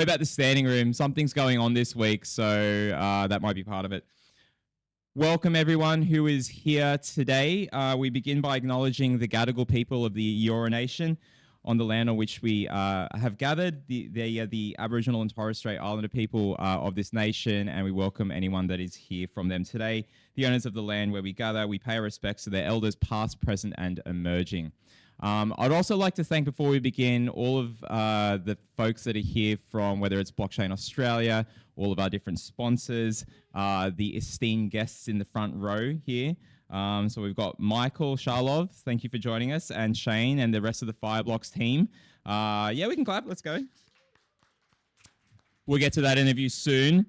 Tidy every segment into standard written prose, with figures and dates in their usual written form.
About the standing room, something's going on this week, so that might be part of it. Welcome everyone who is here today. We begin by acknowledging the Gadigal people of the Eora Nation on the land on which we have gathered. They are the Aboriginal and Torres Strait Islander people of this nation, and we welcome anyone that is here from them today. The owners of the land where we gather, we pay our respects to their elders past, present, and emerging. I'd also like to thank, before we begin, all of the folks that are here from, whether it's Blockchain Australia, all of our different sponsors, the esteemed guests in the front row here. So we've got Michael, Shaulov, thank you for joining us, and Shane and the rest of the Fireblocks team. Yeah, we can clap, let's go. We'll get to that interview soon.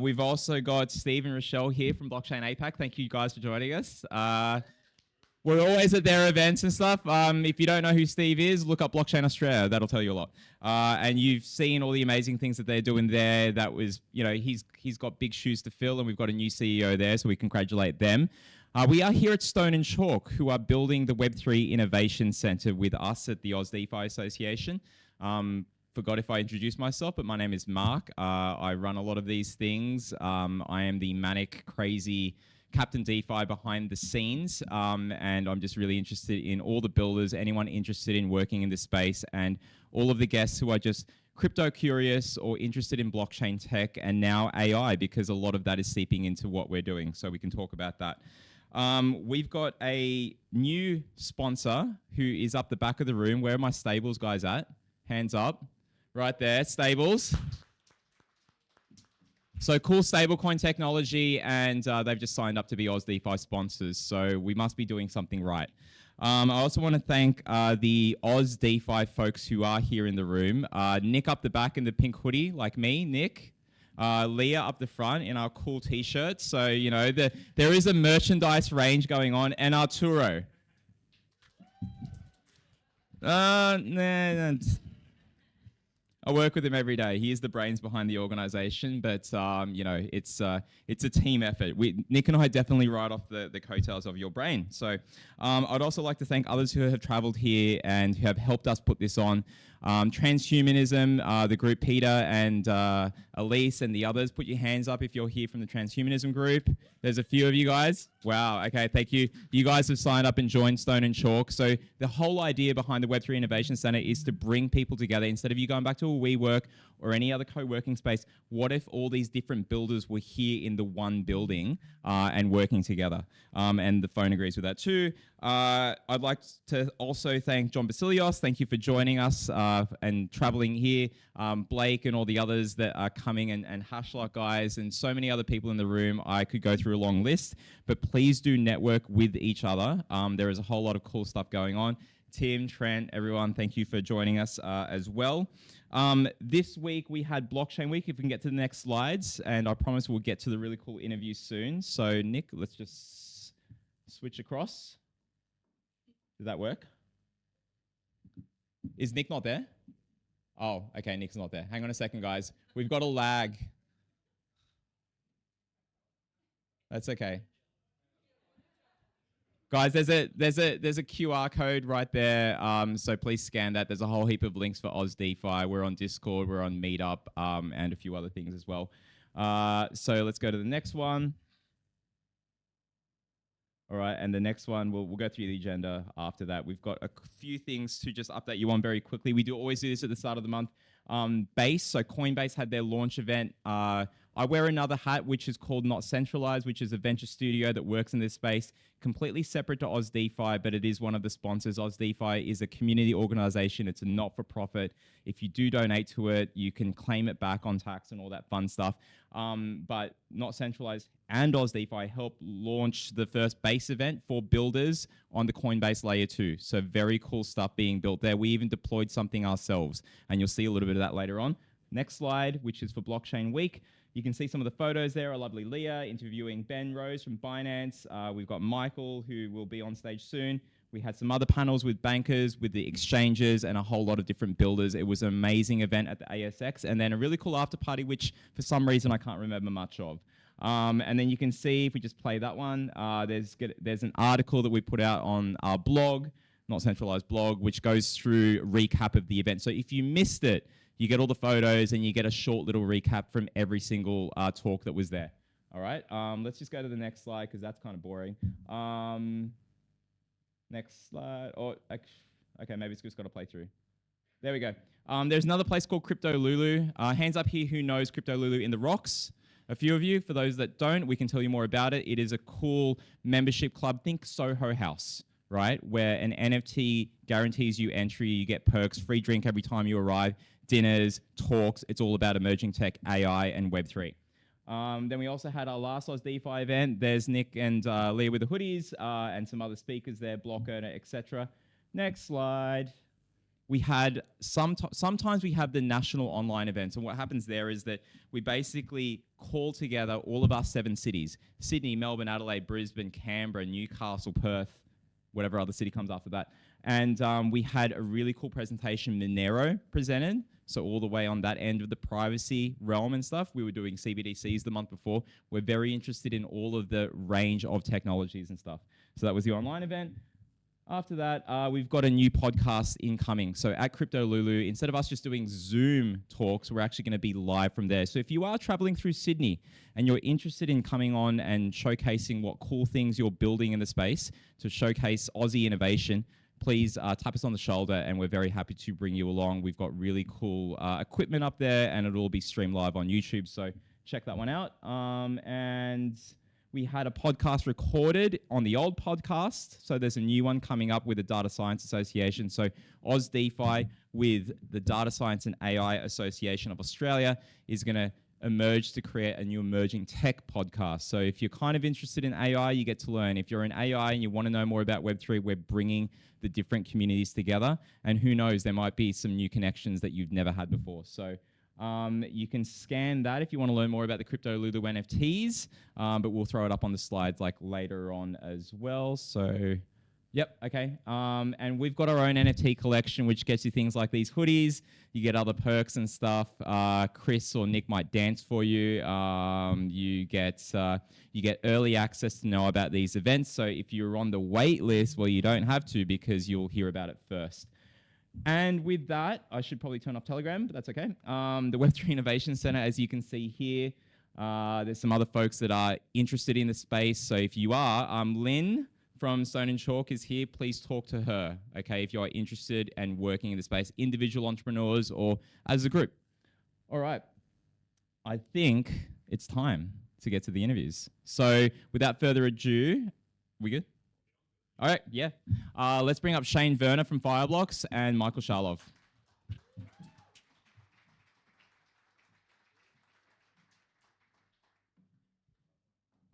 We've also got Steve and Rochelle here from Blockchain APAC. Thank you guys for joining us. We're always at their events and stuff. If you don't know who Steve is, look up Blockchain Australia. That'll tell you a lot. And you've seen all the amazing things that they're doing there. That was, you know, he's got big shoes to fill, and we've got a new CEO there, so we congratulate them. We are here at Stone and Chalk, who are building the Web3 Innovation Centre with us at the Oz DeFi Association. Forgot if I introduced myself, but my name is Mark. I run a lot of these things. I am the manic, crazy Captain DeFi behind the scenes, and I'm just really interested in all the builders, anyone interested in working in this space, and all of the guests who are just crypto curious or interested in blockchain tech and now AI, because a lot of that is seeping into what we're doing, so we can talk about that. We've got a new sponsor who is up the back of the room. Where are my Stables guys at? Hands up. Right there, Stables. So cool stablecoin technology, and they've just signed up to be Oz DeFi sponsors, so we must be doing something right. I also want to thank the Oz DeFi folks who are here in the room. Nick up the back in the pink hoodie, like me, Nick. Leah up the front in our cool t-shirts. So, you know, there is a merchandise range going on. And Arturo. Nah. I work with him every day. He is the brains behind the organization, but you know, it's a team effort. Nick and I definitely ride off the coattails of your brain. So I'd also like to thank others who have traveled here and who have helped us put this on. Transhumanism, the group Peter and Elise and the others, put your hands up if you're here from the Transhumanism group. There's a few of you guys. Wow, okay, thank you. You guys have signed up and joined Stone and Chalk. So the whole idea behind the Web3 Innovation Center is to bring people together. Instead of you going back to a WeWork or any other co-working space, what if all these different builders were here in the one building and working together? And the phone agrees with that too. I'd like to also thank John Basilios. Thank you for joining us and traveling here. Blake and all the others that are coming, and Hashlock guys and so many other people in the room. I could go through a long list, but please do network with each other. There is a whole lot of cool stuff going on. Tim, Trent, everyone, thank you for joining us as well. This week we had Blockchain Week, if we can get to the next slides, and I promise we'll get to the really cool interview soon. So Nick, let's just switch across. Does that work? Is Nick not there? Oh, okay, Nick's not there. Hang on a second, guys. We've got a lag. That's okay. Guys, there's a QR code right there, so please scan that. There's a whole heap of links for Oz DeFi. We're on Discord, we're on Meetup, and a few other things as well. So let's go to the next one. All right, and the next one, we'll go through the agenda after that. We've got a few things to just update you on very quickly. We do always do this at the start of the month. Base, so Coinbase had their launch event. I wear another hat, which is called NotCentralised, which is a venture studio that works in this space, completely separate to Oz DeFi, but it is one of the sponsors. Oz DeFi is a community organization. It's a not-for-profit. If you do donate to it, you can claim it back on tax and all that fun stuff. But NotCentralised and Oz DeFi helped launch the first base event for builders on the Coinbase layer 2. So very cool stuff being built there. We even deployed something ourselves, and you'll see a little bit of that later on. Next slide, which is for Blockchain Week. You can see some of the photos there. A lovely Leah interviewing Ben Rose from Binance. We've got Michael, who will be on stage soon. We had some other panels with bankers, with the exchanges, and a whole lot of different builders. It was an amazing event at the ASX, and then a really cool after party, which for some reason I can't remember much of. And then you can see, if we just play that one, there's an article that we put out on our blog, NotCentralised blog, which goes through recap of the event. So if you missed it, You get all the photos and you get a short little recap from every single talk that was there. All right, let's just go to the next slide because that's kind of boring. Next slide. Okay, maybe it's just got to play through. There we go. There's another place called Crypto Lulu. Hands up here who knows Crypto Lulu in the rocks. A few of you. For those that don't, we can tell you more about it. It is a cool membership club. Think Soho House, right? Where an NFT guarantees you entry, you get perks, free drink every time you arrive, dinners, talks. It's all about emerging tech, AI, and Web3. Then we also had our last Oz DeFi event. There's Nick and Leah with the hoodies and some other speakers there, Blocker, etc. Next slide. We had sometimes we have the national online events, and what happens there is that we basically call together all of our 7 cities: Sydney, Melbourne, Adelaide, Brisbane, Canberra, Newcastle, Perth, whatever other city comes after that. And we had a really cool presentation. Monero presented, so all the way on that end of the privacy realm and stuff. We were doing CBDCs the month before. We're very interested in all of the range of technologies and stuff. So that was the online event. After that, we've got a new podcast incoming. So at Crypto Lulu, instead of us just doing Zoom talks, we're actually going to be live from there. So if you are traveling through Sydney and you're interested in coming on and showcasing what cool things you're building in the space to showcase Aussie innovation, please tap us on the shoulder and we're very happy to bring you along. We've got really cool equipment up there and it'll all be streamed live on YouTube. So check that one out. And we had a podcast recorded on the old podcast. So there's a new one coming up with the Data Science Association. So Oz DeFi with the Data Science and AI Association of Australia is going to emerge to create a new emerging tech podcast. So if you're kind of interested in AI, you get to learn. If you're in AI and you want to know more about Web3, we're bringing the different communities together. And who knows, there might be some new connections that you've never had before. So you can scan that if you want to learn more about the Crypto Lulu NFTs, but we'll throw it up on the slides like later on as well. So, yep, okay. And we've got our own NFT collection, which gets you things like these hoodies. You get other perks and stuff. Chris or Nick might dance for you. You get early access to know about these events. So if you're on the wait list, well, you don't have to because you'll hear about it first. And with that, I should probably turn off Telegram, but that's okay. The Web3 Innovation Center, as you can see here, there's some other folks that are interested in the space. So if you are, Lynn from Stone and Chalk is here. Please talk to her, okay, if you are interested and working in the space, individual entrepreneurs or as a group. All right. I think it's time to get to the interviews. So without further ado, we good? All right, yeah. Let's bring up Shane Verner from Fireblocks and Michael Shaulov.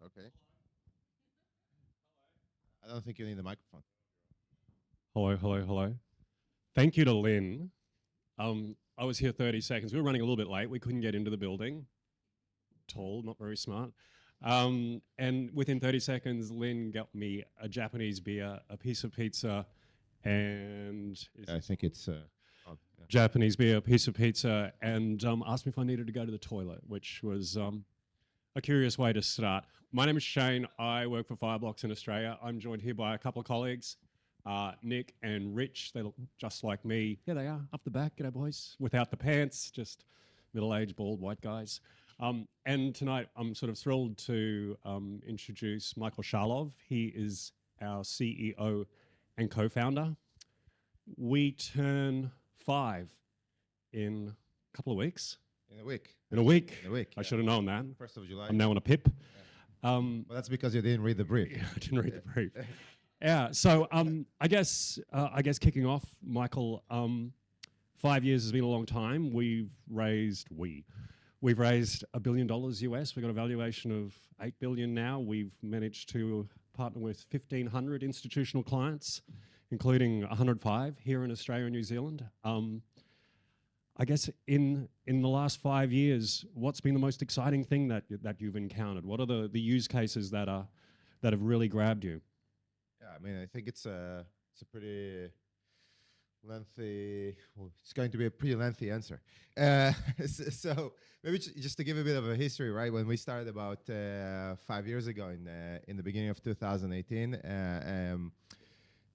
Okay. I don't think you need the microphone. Hello. Thank you to Lynn. I was here 30 seconds. We were running a little bit late. We couldn't get into the building. Tall, not very smart. And within 30 seconds, Lynn got me a Japanese beer, a piece of pizza, and I think it's Japanese beer, a piece of pizza, and asked me if I needed to go to the toilet, which was a curious way to start. My name is Shane. I work for Fireblocks in Australia. I'm joined here by a couple of colleagues, Nick and Rich. They look just like me. Yeah, they are, up the back, g'day boys, without the pants, just middle-aged, bald, white guys. And tonight, I'm sort of thrilled to introduce Michael Shaulov. He is our CEO and co-founder. We turn 5 in a couple of weeks. in a week. In a week. In a week. I should have known that. 1st of July. I'm now on a PIP. Well, that's because you didn't read the brief. Yeah, I didn't read the brief. Yeah, so I guess kicking off, Michael, 5 years has been a long time. We've raised $1 billion US. We've got a valuation of $8 billion now. We've managed to partner with 1,500 institutional clients, including 105 here in Australia and New Zealand. I guess in the last 5 years, what's been the most exciting thing that you've encountered? What are the use cases that have really grabbed you? Yeah, I mean, I think it's a pretty lengthy. Well, it's going to be a pretty lengthy answer. So maybe just to give a bit of a history, right? When we started about 5 years ago in the beginning of 2018,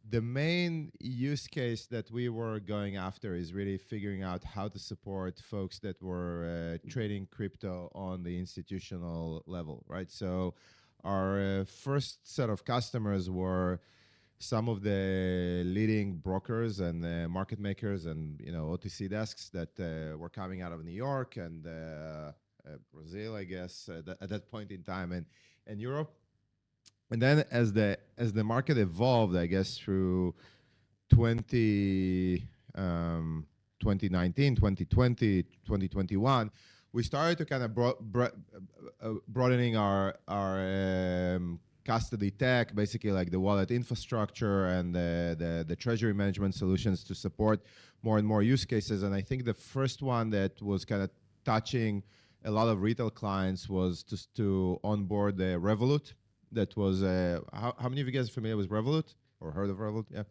the main use case that we were going after is really figuring out how to support folks that were trading crypto on the institutional level, right? So our first set of customers were some of the leading brokers and market makers and OTC desks that were coming out of New York and Brazil, I guess, at that point in time, and Europe. And then as the market evolved, I guess through 2019, 2020, 2021, we started to kind of broadening our custody tech, basically like the wallet infrastructure and the treasury management solutions to support more and more use cases. And I think the first one that was kind of touching a lot of retail clients was just to onboard the Revolut. That was, how many of you guys are familiar with Revolut or heard of Revolut? Yeah.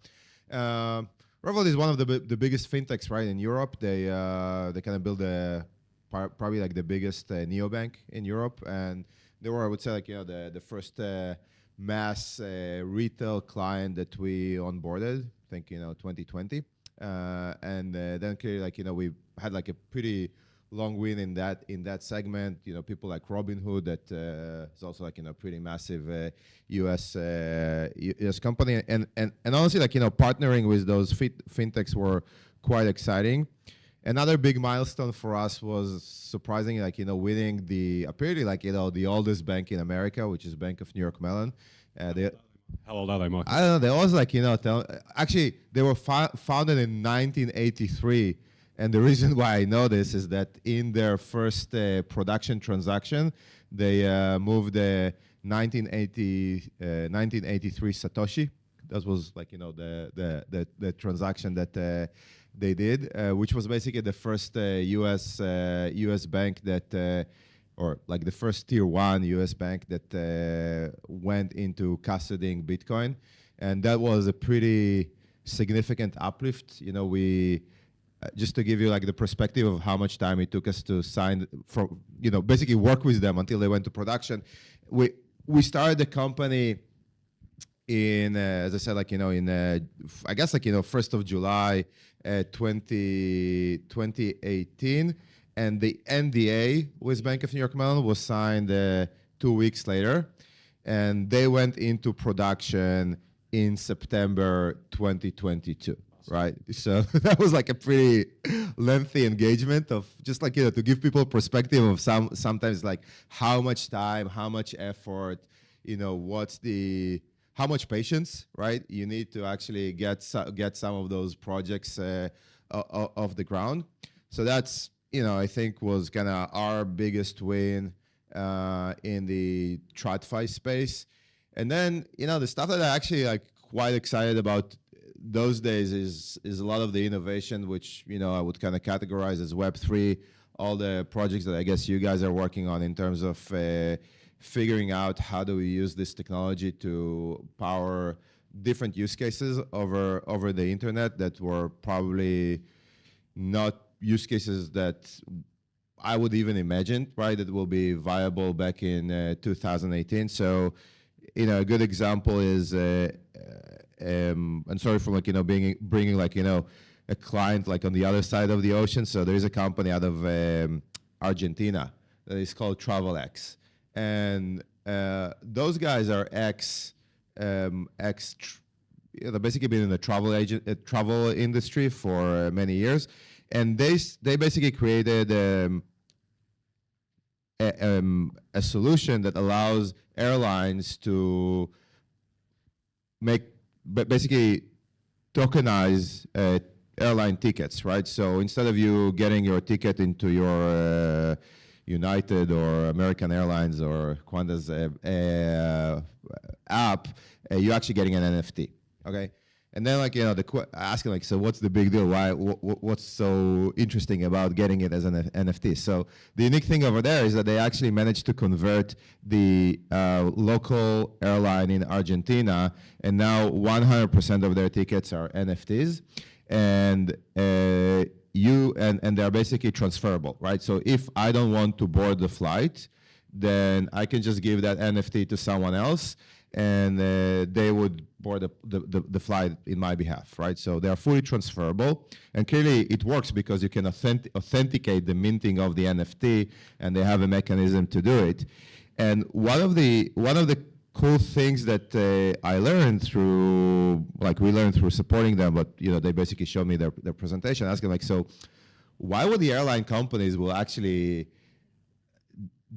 Revolut is one of the biggest fintechs, right, in Europe. They kind of built probably like the biggest neobank in Europe. And they were, I would say, like, the first mass retail client that we onboarded, I think, 2020. And then clearly, like, we had like a pretty long win in that segment. People like Robinhood, that is also like pretty massive US company, and honestly, like partnering with those fintechs were quite exciting. Another big milestone for us was surprisingly like winning apparently like the oldest bank in America, which is Bank of New York Mellon. How old are they, Mike? I don't know. They always like actually they were founded in 1983. And the reason why I know this is that in their first production transaction, they moved the 1983 Satoshi. That was like the transaction that they did, which was basically the first U.S. bank that, or like the first tier 1 U.S. bank that went into custodying Bitcoin, and that was a pretty significant uplift. Just to give you like the perspective of how much time it took us to sign from, basically work with them until they went to production. We started the company in, as I said, like, in, I guess like, 1st of July, 2018. And the NDA with Bank of New York Mellon was signed 2 weeks later. And they went into production in September 2022. Right, so that was like a pretty lengthy engagement of just like to give people perspective of sometimes like how much time, how much effort, how much patience, right? You need to actually get some of those projects off the ground. So that's I think was kind of our biggest win in the TradFi space, and then the stuff that I actually like quite excited about those days is a lot of the innovation, which I would kind of categorize as Web3, all the projects that I guess you guys are working on in terms of figuring out how do we use this technology to power different use cases over the internet that were probably not use cases that I would even imagine, right, that will be viable back in 2018. So, a good example is and sorry for like bringing like a client like on the other side of the ocean. So there is a company out of Argentina that is called TravelX, and those guys are basically been in the travel industry for many years, and they basically created a solution that allows airlines to basically tokenize airline tickets, right? So instead of you getting your ticket into your United or American Airlines or Qantas app, you're actually getting an NFT, okay? And then like, asking like, so what's the big deal? What's so interesting about getting it as an NFT? So the unique thing over there is that they actually managed to convert the local airline in Argentina, and now 100% of their tickets are NFTs, and they're basically transferable, right? So if I don't want to board the flight, then I can just give that NFT to someone else, and they would board the flight in my behalf, right? So they are fully transferable, and clearly it works because you can authenticate the minting of the NFT, and they have a mechanism to do it. And one of the cool things that I learned through, like we learned through supporting them, but they basically showed me their presentation, asking like, so why would the airline companies will actually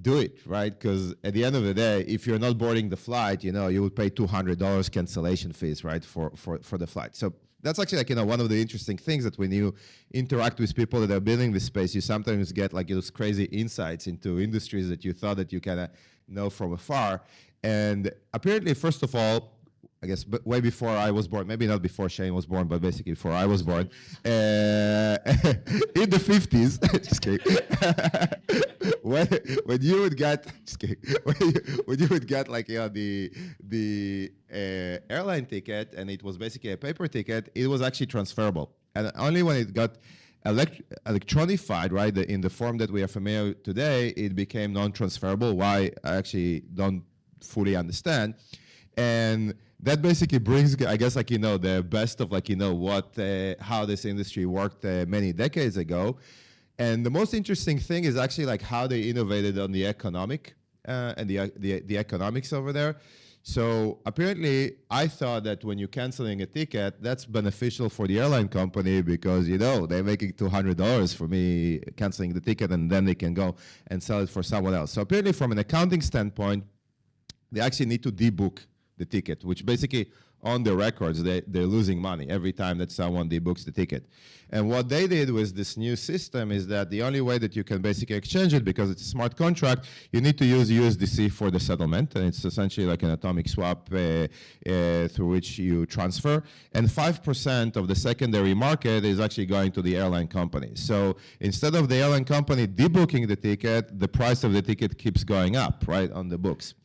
do it, right? Because at the end of the day, if you're not boarding the flight, you would pay $200 cancellation fees, right, for the flight. So that's actually like one of the interesting things, that when you interact with people that are building this space, you sometimes get like those crazy insights into industries that you thought that you kind of know from afar. And apparently, first of all, I guess way before I was born, maybe not before Shane was born, but basically before I was born, in the 50s, just kidding. when you would get, just kidding, when you would get like the airline ticket, and it was basically a paper ticket, it was actually transferable, and only when it got electronified, right, in the form that we are familiar with today, it became non-transferable. Why? I actually don't fully understand. And that basically brings, I guess, like, the best of, like, how this industry worked many decades ago. And the most interesting thing is actually like how they innovated on the economic and the economics over there. So apparently, I thought that when you're canceling a ticket, that's beneficial for the airline company, because they're making $200 for me canceling the ticket, and then they can go and sell it for someone else. So apparently, from an accounting standpoint, they actually need to debook the ticket, which basically on the records, they're losing money every time that someone debooks the ticket. And what they did with this new system is that the only way that you can basically exchange it, because it's a smart contract, you need to use USDC for the settlement, and it's essentially like an atomic swap through which you transfer. And 5% of the secondary market is actually going to the airline company. So instead of the airline company debooking the ticket, the price of the ticket keeps going up, right, on the books.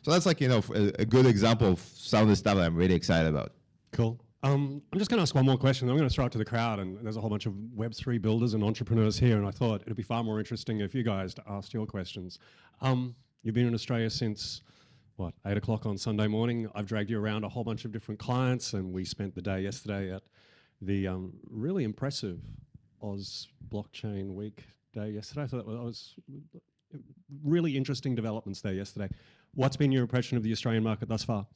So that's like, a good example of some of the stuff that I'm really excited about. Cool. I'm just going to ask one more question. I'm going to throw it to the crowd, and there's a whole bunch of Web3 builders and entrepreneurs here, and I thought it'd be far more interesting if you guys asked your questions. You've been in Australia since, 8 o'clock on Sunday morning. I've dragged you around a whole bunch of different clients, and we spent the day yesterday at the really impressive Oz Blockchain Week day yesterday. So that was really interesting developments there yesterday. What's been your impression of the Australian market thus far?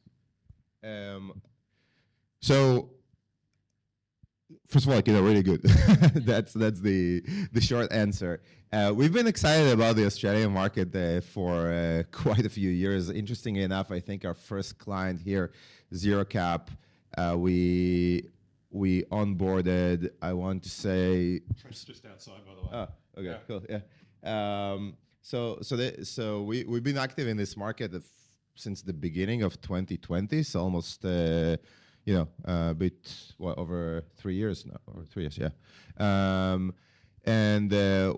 So, first of all, really good. that's the short answer. We've been excited about the Australian market for quite a few years. Interestingly enough, I think our first client here, ZeroCap, we onboarded, I want to say... Trent's just outside, by the way. Oh, okay, cool, yeah. So we've been active in this market since the beginning of 2020, so almost a bit over 3 years now, or 3 years, yeah. And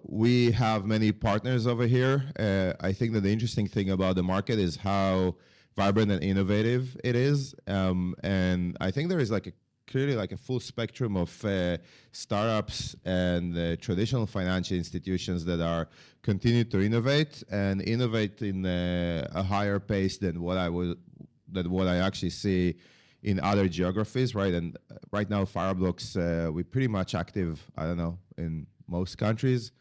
we have many partners over here. I think that the interesting thing about the market is how vibrant and innovative it is, and I think there is clearly a full spectrum of startups and traditional financial institutions that are continue to innovate in a higher pace than what I actually see in other geographies, right? And right now, Fireblocks, we're pretty much active, in most countries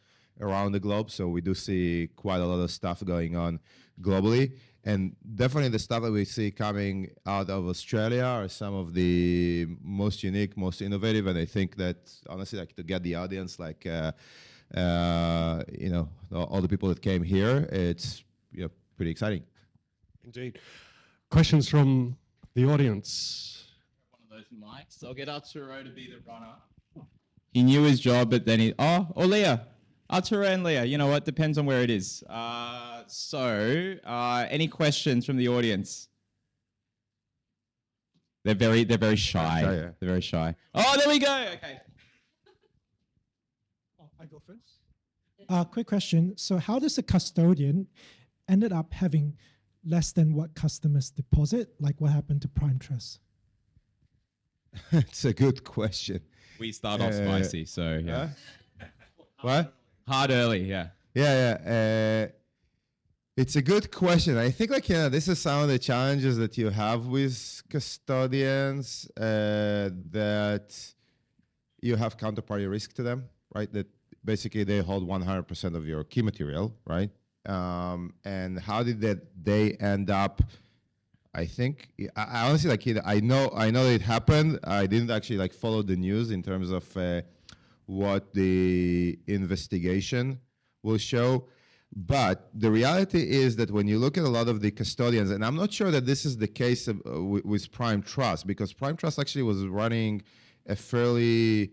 around the globe. So we do see quite a lot of stuff going on globally. And definitely the stuff that we see coming out of Australia are some of the most unique, most innovative. And I think that, honestly, to get the audience, all the people that came here, it's pretty exciting. Indeed. Questions from the audience? One of those mics. I'll get Arturo to be the runner. He knew his job, but then or Leah. Arturo and Leah, you know what? Depends on where it is. Any questions from the audience? They're very shy. Yeah. They're very shy. Oh, there we go. Okay. I go first. Quick question. So how does a custodian ended up having less than what customers deposit? Like what happened to Prime Trust? It's a good question. We start off spicy, so yeah. What? Hard early, yeah. Yeah. It's a good question. I think this is some of the challenges that you have with custodians, that you have counterparty risk to them, right? That basically they hold 100% of your key material, right? And how did they end up? I think I honestly I know it happened. I didn't actually follow the news in terms of what the investigation will show. But the reality is that when you look at a lot of the custodians, and I'm not sure that this is the case with Prime Trust, because Prime Trust actually was running a fairly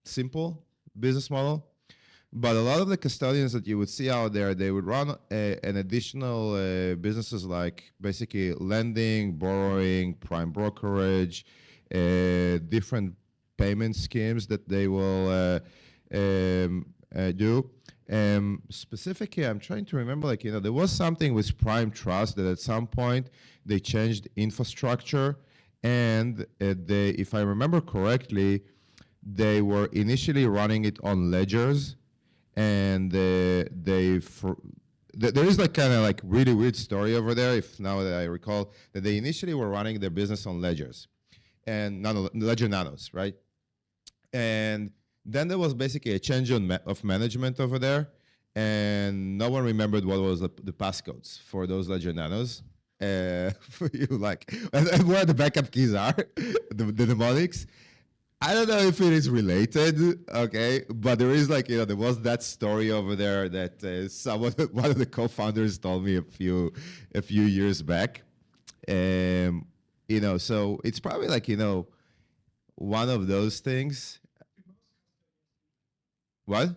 simple business model. But a lot of the custodians that you would see out there, they would run an additional businesses like basically lending, borrowing, prime brokerage, different payment schemes that they will do. Specifically, I'm trying to remember, there was something with Prime Trust that at some point they changed infrastructure, and if I remember correctly, they were initially running it on ledgers, and there is really weird story over there, if now that I recall, that they initially were running their business on ledgers, and ledger nanos, right? And then there was basically a change of management over there, and no one remembered what was the passcodes for those ledger nanos. For you, and where the backup keys are, the mnemonics. I don't know if it is related, okay, but there is there was that story over there that one of the co-founders told me a few years back, so it's probably one of those things. What?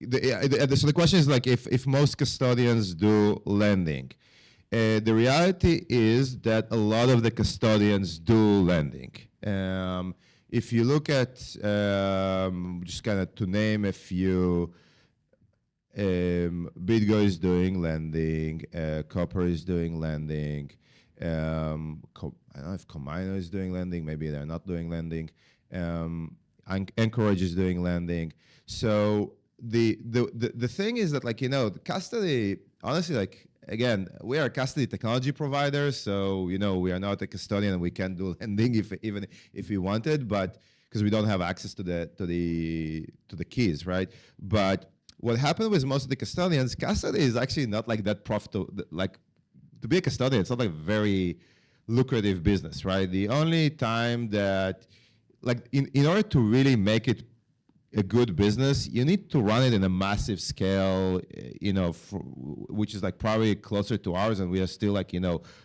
So the question is if most custodians do lending. The reality is that a lot of the custodians do lending. If you look at, just to name a few, BitGo is doing lending, Copper is doing lending, I don't know if Comino is doing lending, maybe they're not doing lending, Anchorage is doing lending. So the thing is that the custody, honestly, again, we are a custody technology provider, so we are not a custodian and we can't do lending even if we wanted, but because we don't have access to the keys, right? But what happened with most of the custodians, custody is actually not that profitable. To be a custodian, it's not very lucrative business, right? The only time that in order to really make it a good business, you need to run it in a massive scale, which is probably closer to ours, and we are still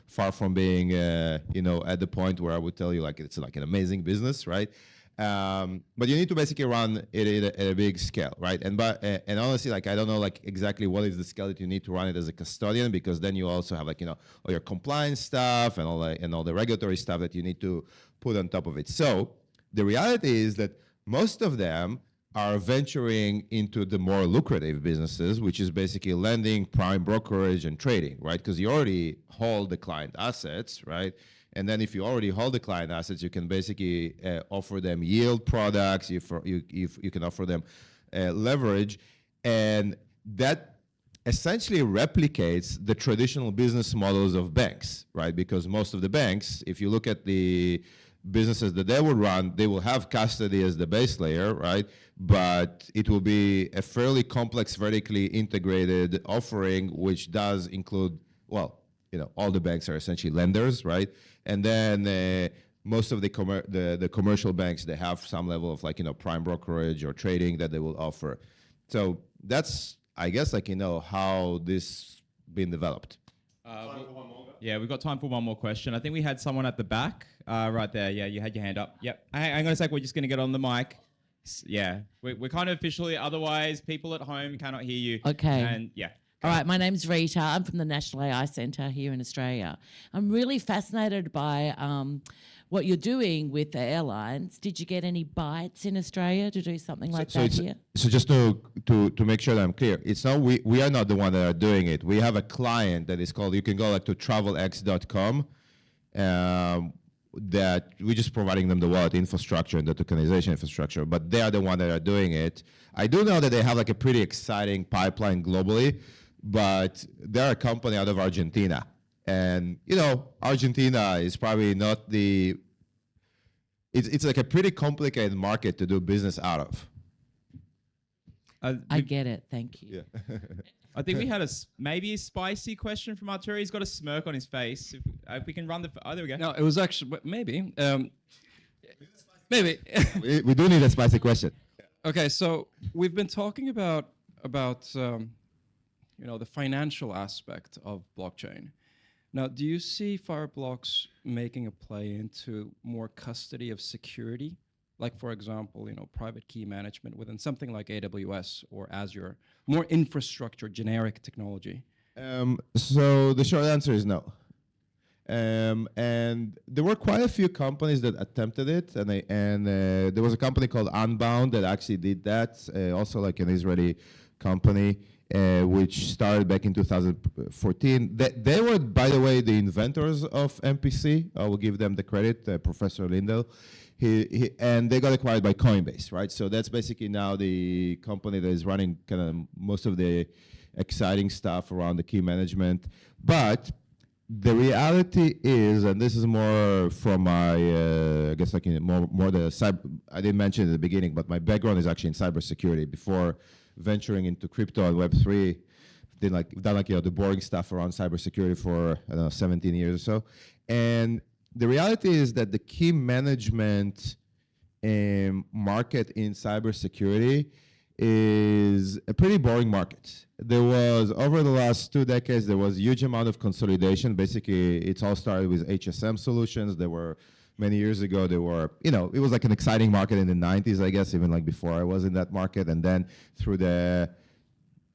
far from being at the point where I would tell you it's an amazing business, right? But you need to basically run it at a big scale, right? And honestly, I don't know exactly what is the scale that you need to run it as a custodian, because then you also have all your compliance stuff and all the regulatory stuff that you need to put on top of it. So the reality is that most of them are venturing into the more lucrative businesses, which is basically lending, prime brokerage, and trading, right? Because you already hold the client assets, right? And then if you already hold the client assets, you can basically offer them yield products, you can offer them leverage, and that essentially replicates the traditional business models of banks, right? Because most of the banks, if you look at the businesses that they will run, they will have custody as the base layer, right? But it will be a fairly complex, vertically integrated offering, which does include, all the banks are essentially lenders, right? And then most of the commercial banks, they have some level of prime brokerage or trading that they will offer. So that's, I guess, how this been developed. Yeah, we've got time for one more question. I think we had someone at the back, right there. Yeah, you had your hand up. Yep. Hang on a sec. We're just going to get on the mic. Yeah, we're kind of officially. Otherwise, people at home cannot hear you. Okay. And yeah. All right, my name's Rita. I'm from the National AI Centre here in Australia. I'm really fascinated by what you're doing with the airlines. Did you get any bites in Australia to do something like that here? So just to make sure that I'm clear, it's not we are not the one that are doing it. We have a client that is called. You can go to travelx.com. that we're just providing them the wallet infrastructure and the tokenization infrastructure, but they are the one that are doing it. I do know that they have like a pretty exciting pipeline globally, but they're a company out of Argentina. And, you know, Argentina is probably not the, it's like a pretty complicated market to do business out of. I get it. Thank you. Yeah. I think we had maybe a spicy question from Arturo. He's got a smirk on his face. If we can run there we go. No, it was actually maybe. Maybe. We do need a spicy question. Okay, so we've been talking about you know, the financial aspect of blockchain. Now, do you see Fireblocks making a play into more custody of security? Like, for example, you know, private key management within something like AWS or Azure, more infrastructure, generic technology? So the short answer is no. And there were quite a few companies that attempted it, and there was a company called Unbound that actually did that, also like an Israeli company, which started back in 2014. They were, by the way, the inventors of MPC. I will give them the credit, Professor Lindell. And they got acquired by Coinbase, right? So that's basically now the company that is running kind of most of the exciting stuff around the key management. But the reality is, and this is more from my, I guess like more the cyber, I didn't mention it at the beginning, but my background is actually in cybersecurity. Before venturing into crypto and Web3, done like you know, the boring stuff around cybersecurity for, I don't know, 17 years or so. And the reality is that the key management market in cybersecurity is a pretty boring market. There was, over the last 2 decades, there was a huge amount of consolidation. Basically, it's all started with HSM solutions. There were, many years ago, there were, you know, it was like an exciting market in the 90s, I guess, even like before I was in that market. And then through the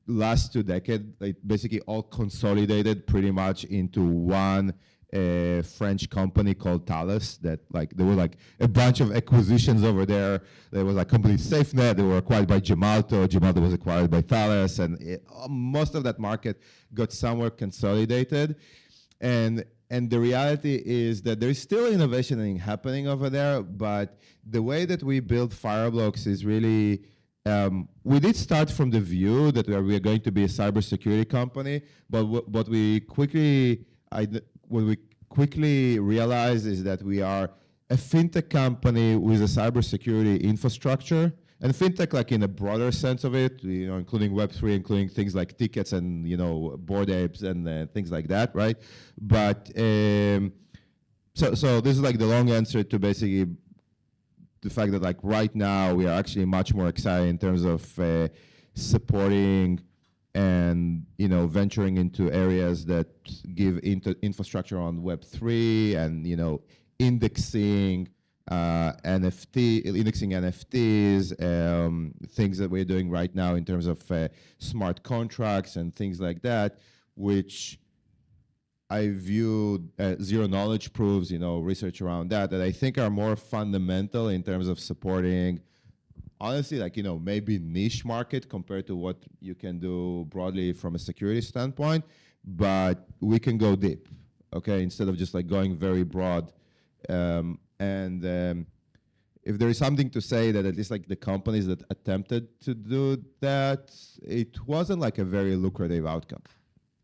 last 2 decades, it basically all consolidated pretty much into one French company called Thales. That like there were like a bunch of acquisitions over there. There was like company SafeNet. They were acquired by Gemalto. Gemalto was acquired by Thales, and most of that market got somewhere consolidated. And the reality is that there is still innovation happening over there, but the way that we build Fireblocks is really, we did start from the view that we are going to be a cybersecurity company, but what we quickly realized is that we are a fintech company with a cybersecurity infrastructure. And fintech, like in a broader sense of it, you know, including Web3, including things like tickets and, you know, Bored Apes and things like that, right? But so this is like the long answer to basically the fact that like right now we are actually much more excited in terms of supporting and, you know, venturing into areas that give infrastructure on Web3 and, you know, indexing NFTs, things that we're doing right now in terms of smart contracts and things like that, which I view zero knowledge proofs, you know, research around that I think are more fundamental in terms of supporting, honestly, like, you know, maybe niche market compared to what you can do broadly from a security standpoint, but we can go deep, okay, instead of just like going very broad. If there is something to say that at least like the companies that attempted to do that, it wasn't like a very lucrative outcome.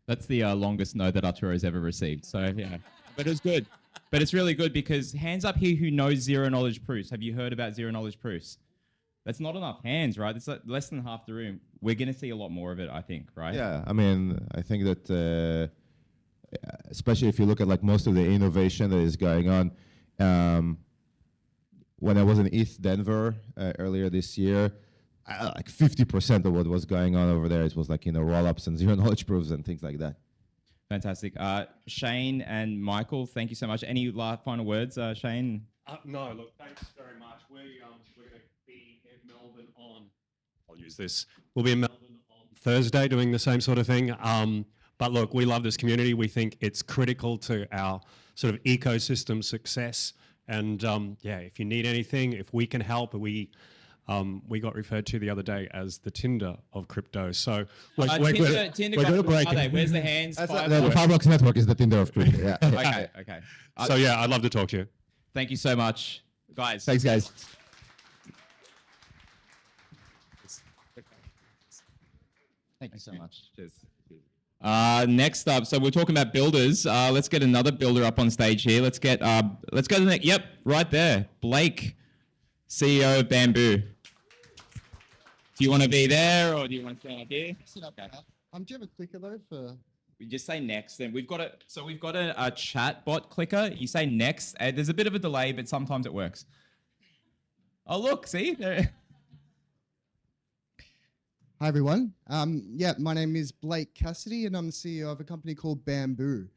That's the longest no that Arturo's ever received. So yeah, but it's good. But it's really good because hands up here who knows zero knowledge proofs. Have you heard about zero knowledge proofs? That's not enough hands, right? It's like less than half the room. We're going to see a lot more of it, I think, right? Yeah, I mean, I think that especially if you look at like most of the innovation that is going on, when I was in East Denver earlier this year, like 50% of what was going on over there, it was like, you know, roll-ups and zero knowledge proofs and things like that. Fantastic. Shane and Michael, thank you so much. Any final words, Shane? No, look, thanks very much. We're going to be in Melbourne on, I'll use this, we'll be in Melbourne on Thursday doing the same sort of thing. But look, we love this community. We think it's critical to our sort of ecosystem success. And yeah, if you need anything, if we can help, we got referred to the other day as the Tinder of crypto. So we're going to break it. Where's the hands? The Fireblocks network is the Tinder of crypto. Yeah. Okay. So yeah, I'd love to talk to you. Thank you so much, guys. Thanks, guys. Thank you so much. Cheers. Next up, so we're talking about builders. Let's get another builder up on stage here. Let's go to the next. Yep, right there. Blake, CEO of Bamboo. Do you want to be there or do you want to stand up here? Sit up. Okay. Do you have a clicker though for? We just say next, then we've got a chat bot clicker. You say next. There's a bit of a delay, but sometimes it works. Oh look, see there. Hi everyone. My name is Blake Cassidy, and I'm the CEO of a company called Bamboo.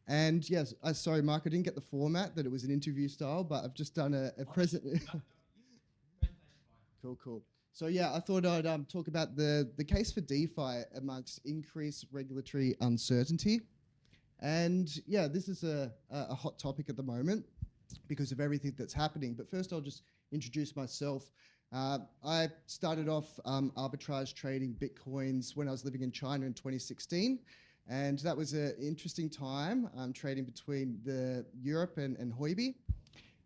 And yes, sorry, Mark, I didn't get the format that it was an interview style, but I've just done a present. Cool. So yeah, I thought I'd talk about the case for DeFi amongst increased regulatory uncertainty. And yeah, this is a hot topic at the moment because of everything that's happening. But first I'll just introduce myself. I started off arbitrage trading Bitcoins when I was living in China in 2016. And that was an interesting time, trading between Europe and Huobi.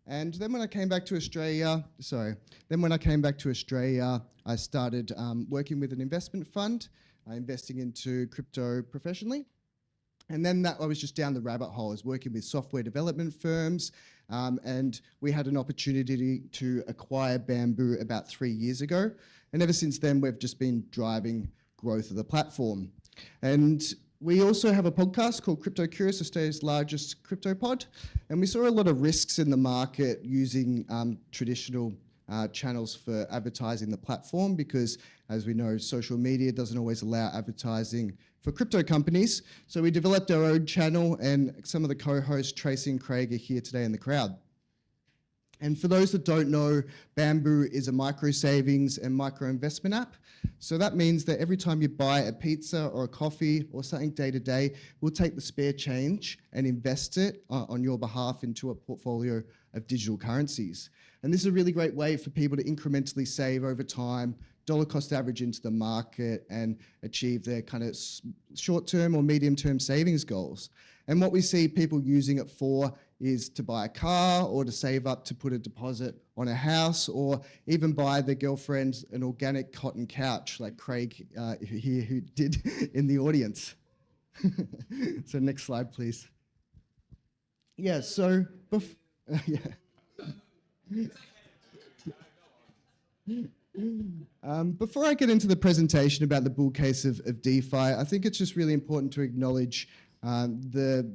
And then when I came back to Australia, I started working with an investment fund, investing into crypto professionally. And then I was just down the rabbit hole. I was working with software development firms, and we had an opportunity to acquire Bamboo about 3 years ago. And ever since then, we've just been driving growth of the platform. And we also have a podcast called TechnoFuturist, Australia's largest crypto pod. And we saw a lot of risks in the market using traditional channels for advertising the platform because, as we know, social media doesn't always allow advertising for crypto companies. So we developed our own channel, and some of the co-hosts, Tracy and Craig, are here today in the crowd. And for those that don't know, Bamboo is a micro savings and micro investment app. So that means that every time you buy a pizza or a coffee or something day to day, we'll take the spare change and invest it on your behalf into a portfolio of digital currencies. And this is a really great way for people to incrementally save over time, dollar cost average into the market, and achieve their kind of short-term or medium-term savings goals. And what we see people using it for is to buy a car or to save up to put a deposit on a house, or even buy their girlfriend an organic cotton couch like Craig here who did in the audience. So next slide, please. Yeah, so before I get into the presentation about the bull case of DeFi, I think it's just really important to acknowledge the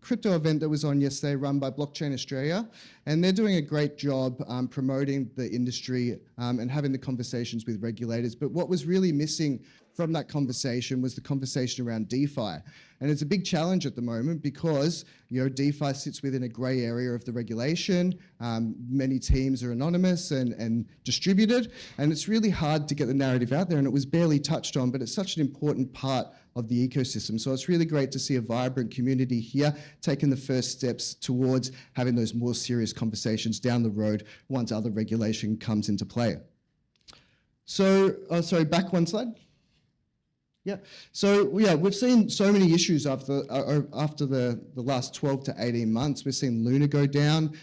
crypto event that was on yesterday, run by Blockchain Australia, and they're doing a great job promoting the industry and having the conversations with regulators. But what was really missing from that conversation was the conversation around DeFi. And it's a big challenge at the moment because DeFi sits within a grey area of the regulation. Many teams are anonymous and distributed, and it's really hard to get the narrative out there, and it was barely touched on, but it's such an important part of the ecosystem. So it's really great to see a vibrant community here taking the first steps towards having those more serious conversations down the road once other regulation comes into play. So, back one slide. Yeah. So yeah, we've seen so many issues after the last 12 to 18 months. We've seen Luna go down,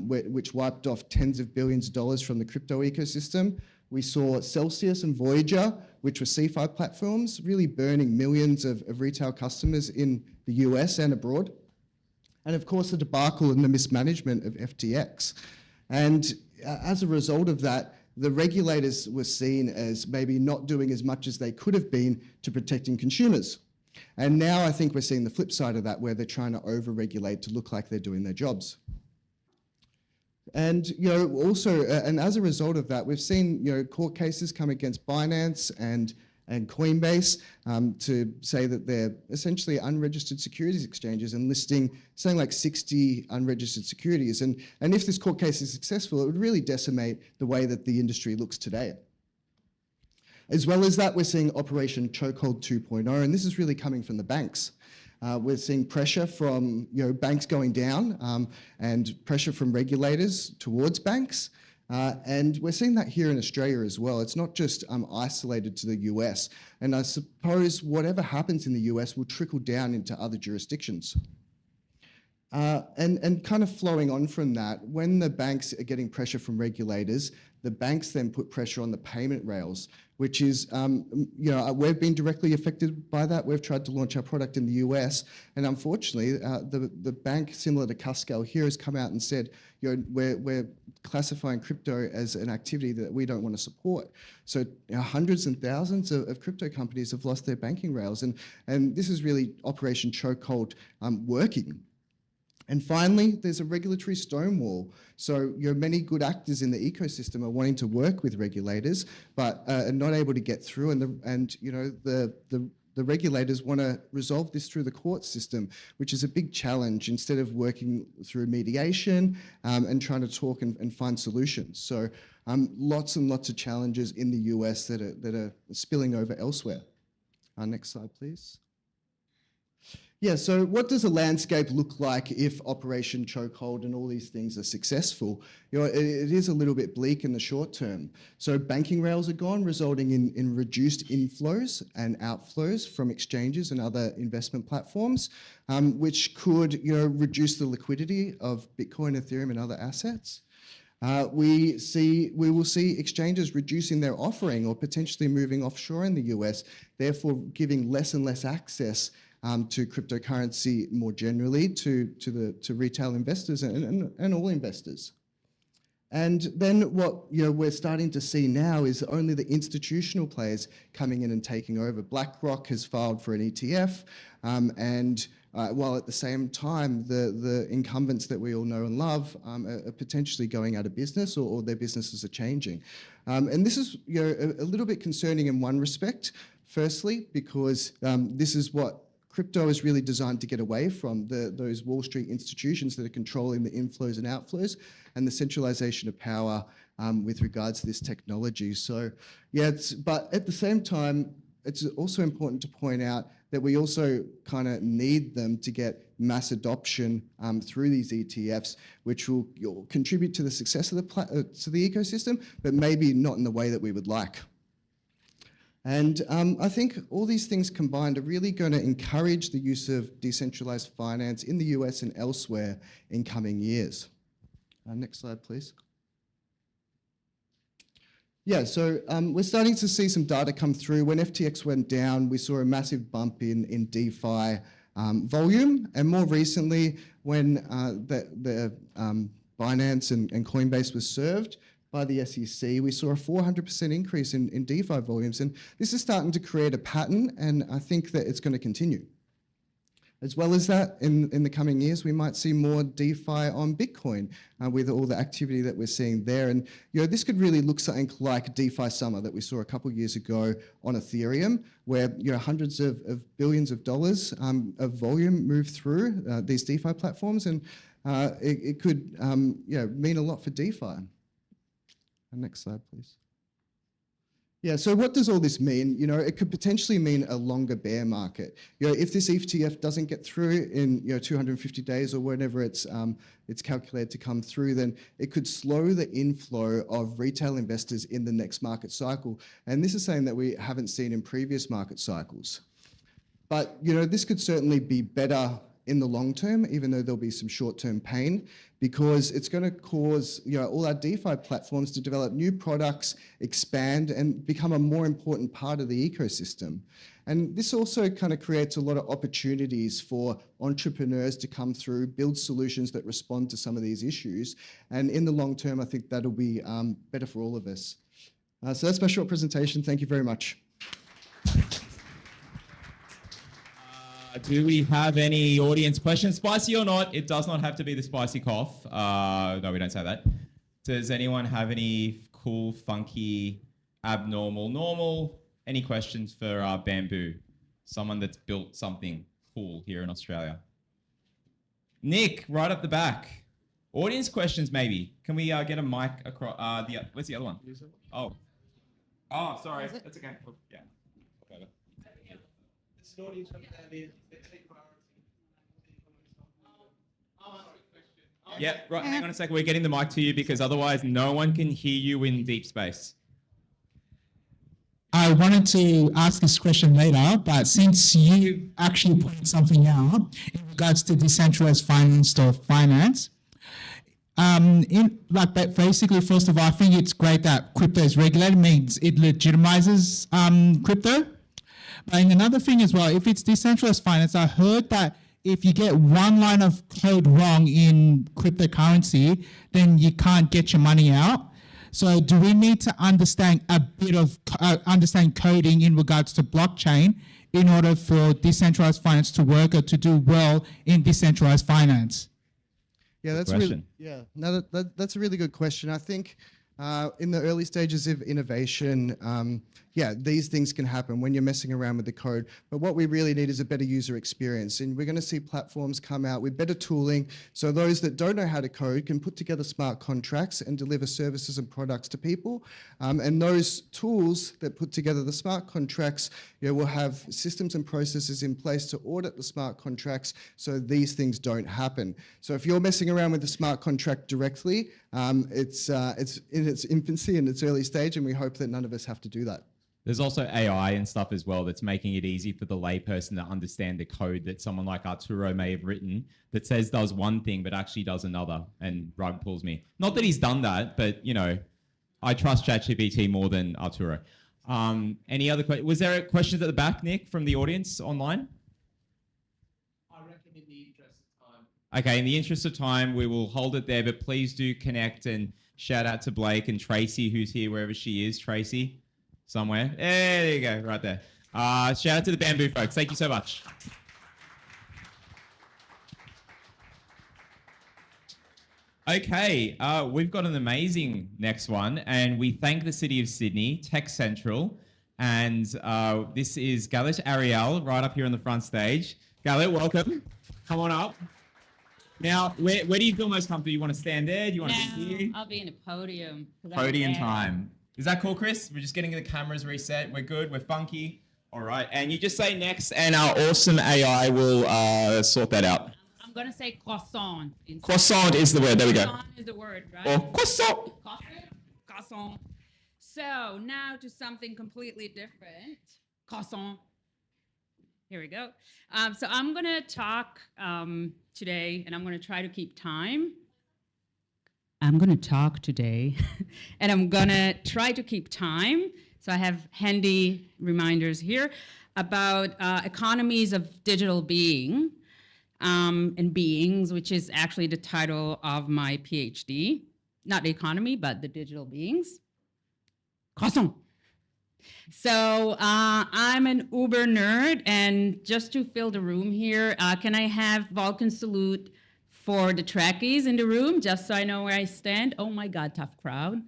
which wiped off tens of billions of dollars from the crypto ecosystem. We saw Celsius and Voyager, which were CeFi platforms, really burning millions of retail customers in the US and abroad. And of course, the debacle and the mismanagement of FTX. And as a result of that, the regulators were seen as maybe not doing as much as they could have been to protecting consumers. And now I think we're seeing the flip side of that, where they're trying to over-regulate to look like they're doing their jobs. And also, and as a result of that, we've seen court cases come against Binance and Coinbase to say that they're essentially unregistered securities exchanges and listing something like 60 unregistered securities. And if this court case is successful, it would really decimate the way that the industry looks today. As well as that, we're seeing Operation Chokehold 2.0, and this is really coming from the banks. We're seeing pressure from banks going down and pressure from regulators towards banks. And we're seeing that here in Australia as well. It's not just isolated to the US. And I suppose whatever happens in the US will trickle down into other jurisdictions. And kind of flowing on from that, when the banks are getting pressure from regulators, the banks then put pressure on the payment rails, which is, we've been directly affected by that. We've tried to launch our product in the US, and unfortunately, the bank, similar to Cuscal here, has come out and said, we're classifying crypto as an activity that we don't want to support. So hundreds and thousands of crypto companies have lost their banking rails, and this is really Operation Chokehold working. And finally, there's a regulatory stonewall. So many good actors in the ecosystem are wanting to work with regulators, but are not able to get through. And the regulators want to resolve this through the court system, which is a big challenge instead of working through mediation and trying to talk and find solutions. So lots and lots of challenges in the US that are spilling over elsewhere. Next slide, please. Yeah, so what does a landscape look like if Operation Chokehold and all these things are successful? It is a little bit bleak in the short term. So banking rails are gone, resulting in reduced inflows and outflows from exchanges and other investment platforms, which could reduce the liquidity of Bitcoin, Ethereum, and other assets. We will see exchanges reducing their offering or potentially moving offshore in the US, therefore giving less and less access to cryptocurrency more generally to retail investors and all investors. And then what we're starting to see now is only the institutional players coming in and taking over. BlackRock has filed for an ETF, while at the same time the incumbents that we all know and love are potentially going out of business or their businesses are changing. And this is a little bit concerning in one respect. Firstly, because this is what crypto is really designed to get away from, those Wall Street institutions that are controlling the inflows and outflows and the centralization of power with regards to this technology. So yeah, but at the same time, it's also important to point out that we also kind of need them to get mass adoption through these ETFs, which will contribute to the success of the ecosystem, but maybe not in the way that we would like. And I think all these things combined are really going to encourage the use of decentralized finance in the US and elsewhere in coming years. Next slide, please. Yeah, so we're starting to see some data come through. When FTX went down, we saw a massive bump in DeFi volume. And more recently, when the Binance and Coinbase was served by the SEC, we saw a 400% increase in DeFi volumes. And this is starting to create a pattern, and I think that it's going to continue. As well as that, in the coming years, we might see more DeFi on Bitcoin with all the activity that we're seeing there. And this could really look something like DeFi Summer that we saw a couple of years ago on Ethereum, where hundreds of billions of dollars of volume move through these DeFi platforms, and it could mean a lot for DeFi. Next slide, please. Yeah, so what does all this mean? It could potentially mean a longer bear market. If this ETF doesn't get through in 250 days or whenever it's calculated to come through, then it could slow the inflow of retail investors in the next market cycle. And this is something that we haven't seen in previous market cycles. But this could certainly be better in the long term, even though there'll be some short-term pain, because it's going to cause all our DeFi platforms to develop new products, expand, and become a more important part of the ecosystem. And this also kind of creates a lot of opportunities for entrepreneurs to come through, build solutions that respond to some of these issues. And in the long term, I think that'll be better for all of us. So that's my short presentation. Thank you very much. Do we have any audience questions? Spicy or not, it does not have to be the spicy cough. No, we don't say that. Does anyone have any cool, funky, abnormal, normal, any questions for Bamboo? Someone that's built something cool here in Australia. Nick, right up the back. Audience questions, maybe. Can we get a mic across? Where's the other one? Oh, sorry. That's okay. Oh, yeah. Okay. Yeah, right. Hang on a second. We're getting the mic to you because otherwise no one can hear you in deep space. I wanted to ask this question later, but since you actually pointed something out in regards to decentralized finance or finance, basically, first of all, I think it's great that crypto is regulated, means it legitimizes crypto. But another thing as well, if it's decentralized finance, I heard that if you get one line of code wrong in cryptocurrency, then you can't get your money out. So do we need to understand a bit of understand coding in regards to blockchain in order for decentralized finance to work or to do well in decentralized finance? Yeah, that's question. That's a really good question. I think in the early stages of innovation, these things can happen when you're messing around with the code. But what we really need is a better user experience. And we're going to see platforms come out with better tooling so those that don't know how to code can put together smart contracts and deliver services and products to people. And those tools that put together the smart contracts will have systems and processes in place to audit the smart contracts so these things don't happen. So if you're messing around with the smart contract directly, it's in its infancy and its early stage, and we hope that none of us have to do that. There's also AI and stuff as well that's making it easy for the layperson to understand the code that someone like Arturo may have written that says does one thing but actually does another, and rug pulls me. Not that he's done that, but I trust ChatGPT more than Arturo. Any other questions? Was there questions at the back, Nick, from the audience online? I reckon in the interest of time. Okay, in the interest of time, we will hold it there, but please do connect and shout out to Blake and Tracy, who's here wherever she is. Tracy, somewhere. There you go, right there. Shout out to the Bamboo folks. Thank you so much. Okay, we've got an amazing next one, and we thank the City of Sydney, Tech Central, and this is Galit Ariel right up here on the front stage. Galit, welcome. Come on up. Now, where do you feel most comfortable? You want to stand there? Do you want to be here? I'll be in a podium. Podium time. Is that cool, Chris? We're just getting the cameras reset. We're good. We're funky. All right. And you just say next, and our awesome AI will sort that out. I'm going to say croissant. Croissant is the word. There we go. Croissant is the word, right? Or croissant. Croissant. So now to something completely different. Croissant. Here we go. So I'm going to talk today, and I'm going to try to keep time. I'm going to talk today, and I'm going to try to keep time. So I have handy reminders here about economies of digital being and beings, which is actually the title of my PhD. Not the economy, but the digital beings. Croissant. So I'm an Uber nerd, and just to fill the room here, can I have Vulcan salute for the trackies in the room, just so I know where I stand? Oh my God, tough crowd.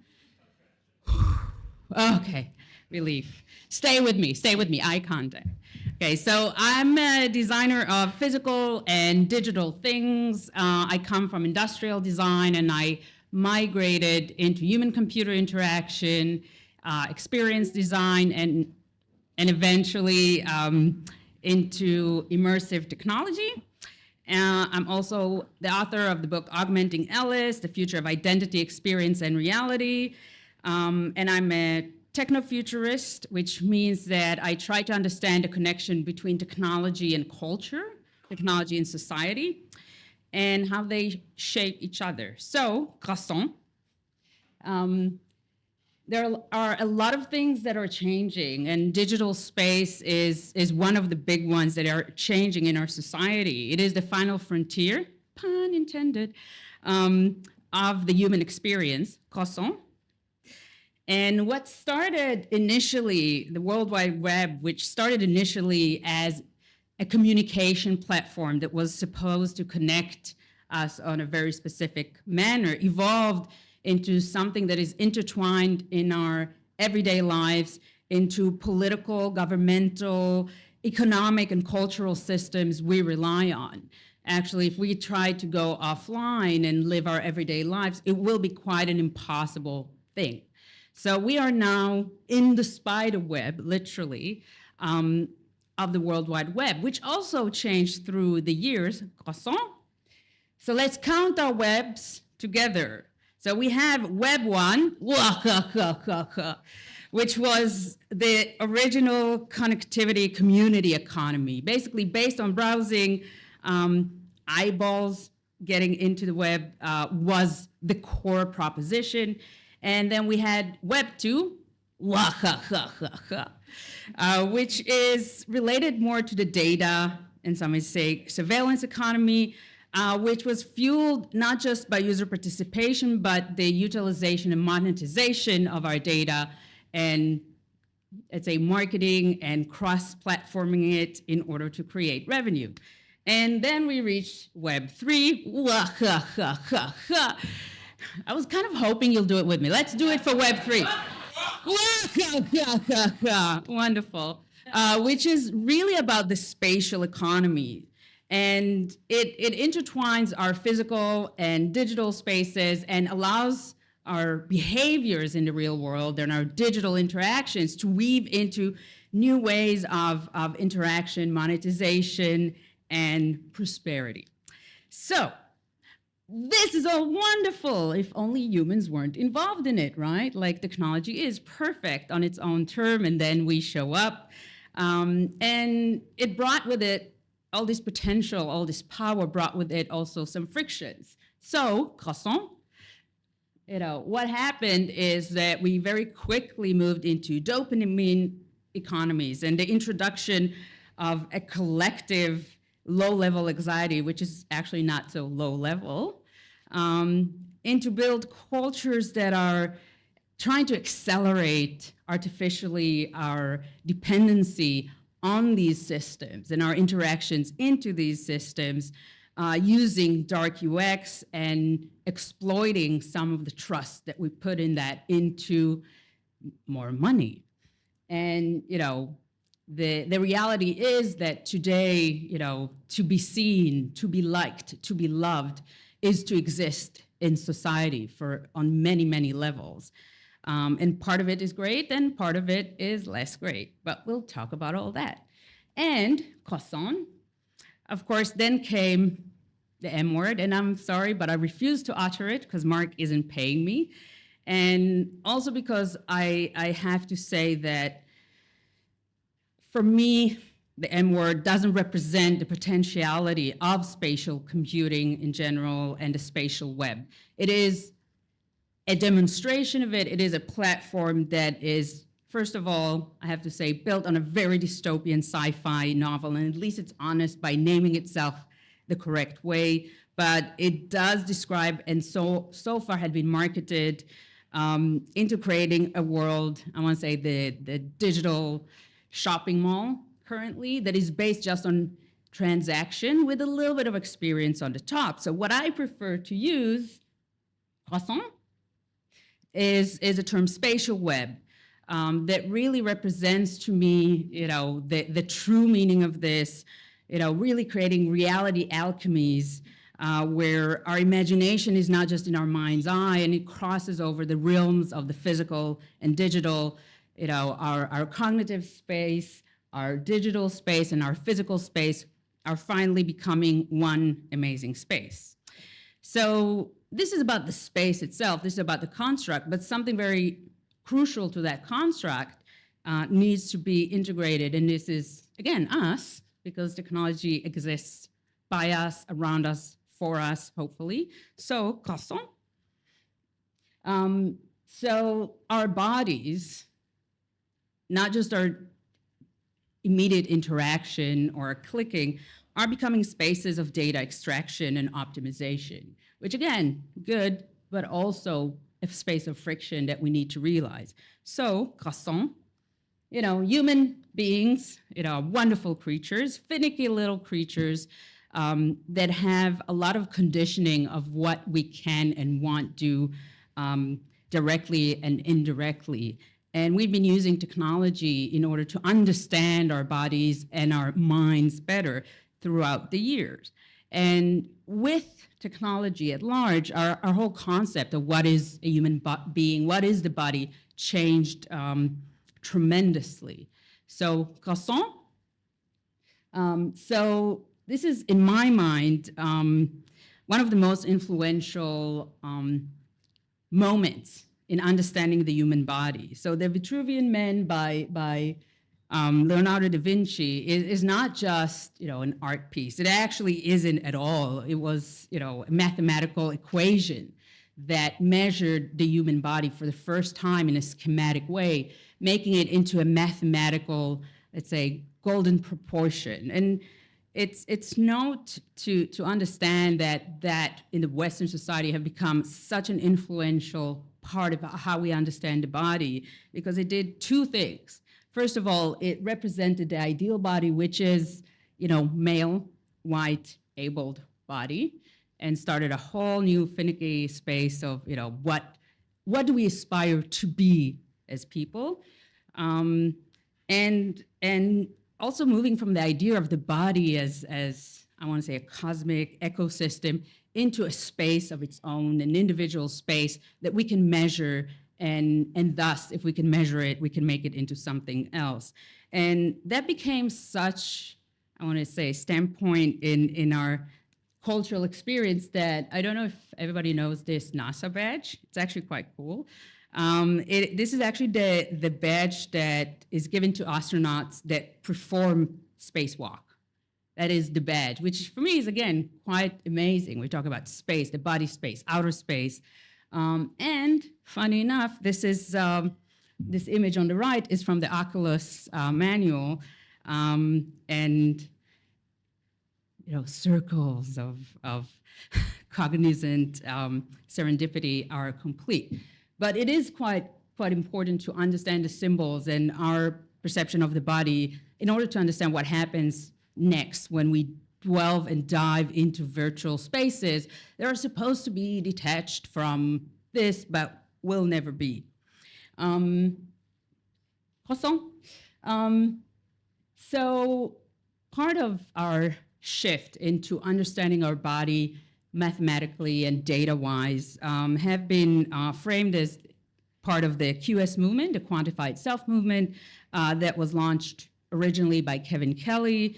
Okay, relief. Stay with me, eye contact. Okay, so I'm a designer of physical and digital things. I come from industrial design, and I migrated into human-computer interaction, experience design, and eventually into immersive technology. I'm also the author of the book Augmenting Ellis, The Future of Identity, Experience, and Reality. And I'm a TechnoFuturist, which means that I try to understand the connection between technology and culture, technology and society, and how they shape each other. So, croissant. There are a lot of things that are changing, and digital space is one of the big ones that are changing in our society. It is the final frontier, pun intended, of the human experience, croissant. And what started initially, the World Wide Web, which started initially as a communication platform that was supposed to connect us on a very specific manner, evolved into something that is intertwined in our everyday lives, into political, governmental, economic, and cultural systems we rely on. Actually, if we try to go offline and live our everyday lives, it will be quite an impossible thing. So we are now in the spider web, literally, of the World Wide Web, which also changed through the years, croissant. So let's count our webs together. So we have Web 1, which was the original connectivity community economy, basically based on browsing. Eyeballs getting into the web was the core proposition. And then we had Web 2, which is related more to the data, and some may say surveillance economy, which was fueled not just by user participation, but the utilization and monetization of our data, and let's say marketing and cross-platforming it in order to create revenue. And then we reached Web 3. I was kind of hoping you'll do it with me. Let's do it for Web 3. Wonderful. Which is really about the spatial economy. And it intertwines our physical and digital spaces and allows our behaviors in the real world and our digital interactions to weave into new ways of interaction, monetization, and prosperity. So this is all wonderful if only humans weren't involved in it, right? Like technology is perfect on its own term, and then we show up. And it brought with it all this potential, all this power, brought with it also some frictions. So, croissant, what happened is that we very quickly moved into dopamine economies and the introduction of a collective low-level anxiety, which is actually not so low-level, and to build cultures that are trying to accelerate artificially our dependency on these systems and our interactions into these systems, using dark UX and exploiting some of the trust that we put in that into more money. And, the reality is that today, to be seen, to be liked, to be loved is to exist in society on many, many levels. And part of it is great, and part of it is less great. But we'll talk about all that. And croissant, of course, then came the M word, and I'm sorry, but I refuse to utter it because Mark isn't paying me. And also because I have to say that for me, the M word doesn't represent the potentiality of spatial computing in general and the spatial web. It is a demonstration of it. It is a platform that is, first of all, I have to say, built on a very dystopian sci-fi novel, and at least it's honest by naming itself the correct way. But it does describe, and so far had been marketed into creating a world, I want to say the digital shopping mall currently, that is based just on transaction with a little bit of experience on the top. So what I prefer to use, croissant, is a term spatial web that really represents to me, the true meaning of this, really creating reality alchemies where our imagination is not just in our mind's eye and it crosses over the realms of the physical and digital, our cognitive space, our digital space, and our physical space are finally becoming one amazing space. So this is about the space itself, this is about the construct, but something very crucial to that construct needs to be integrated, and this is, again, us, because technology exists by us, around us, for us, hopefully. So, croissant. So our bodies, not just our immediate interaction or clicking, are becoming spaces of data extraction and optimization, which again, good, but also a space of friction that we need to realize. So, croissant, human beings, wonderful creatures, finicky little creatures that have a lot of conditioning of what we can and want do directly and indirectly. And we've been using technology in order to understand our bodies and our minds better throughout the years. And with technology at large, our whole concept of what is a human being, what is the body, changed tremendously. So, croissant. So this is, in my mind, one of the most influential moments in understanding the human body. So the Vitruvian Man by Leonardo da Vinci is not just, an art piece. It actually isn't at all. It was, a mathematical equation that measured the human body for the first time in a schematic way, making it into a mathematical, let's say, golden proportion. And it's note to understand that in the Western society have become such an influential part of how we understand the body, because it did two things. First of all, it represented the ideal body, which is, male, white, abled body, and started a whole new finicky space of, what do we aspire to be as people? And also moving from the idea of the body as I want to say a cosmic ecosystem into a space of its own, an individual space that we can measure, and thus, if we can measure it, we can make it into something else. And that became such, I want to say, standpoint in our cultural experience that I don't know if everybody knows this NASA badge. It's actually quite cool. This is actually the badge that is given to astronauts that perform spacewalk. That is the badge, which for me is, again, quite amazing. We talk about space, the body space, outer space. And funny enough, this is this image on the right is from the Oculus manual. And circles of cognizant serendipity are complete. But it is quite important to understand the symbols and our perception of the body in order to understand what happens next when we delve and dive into virtual spaces that are supposed to be detached from this, but will never be. Croissant. So part of our shift into understanding our body mathematically and data-wise have been framed as part of the QS movement, the Quantified Self movement, that was launched originally by Kevin Kelly,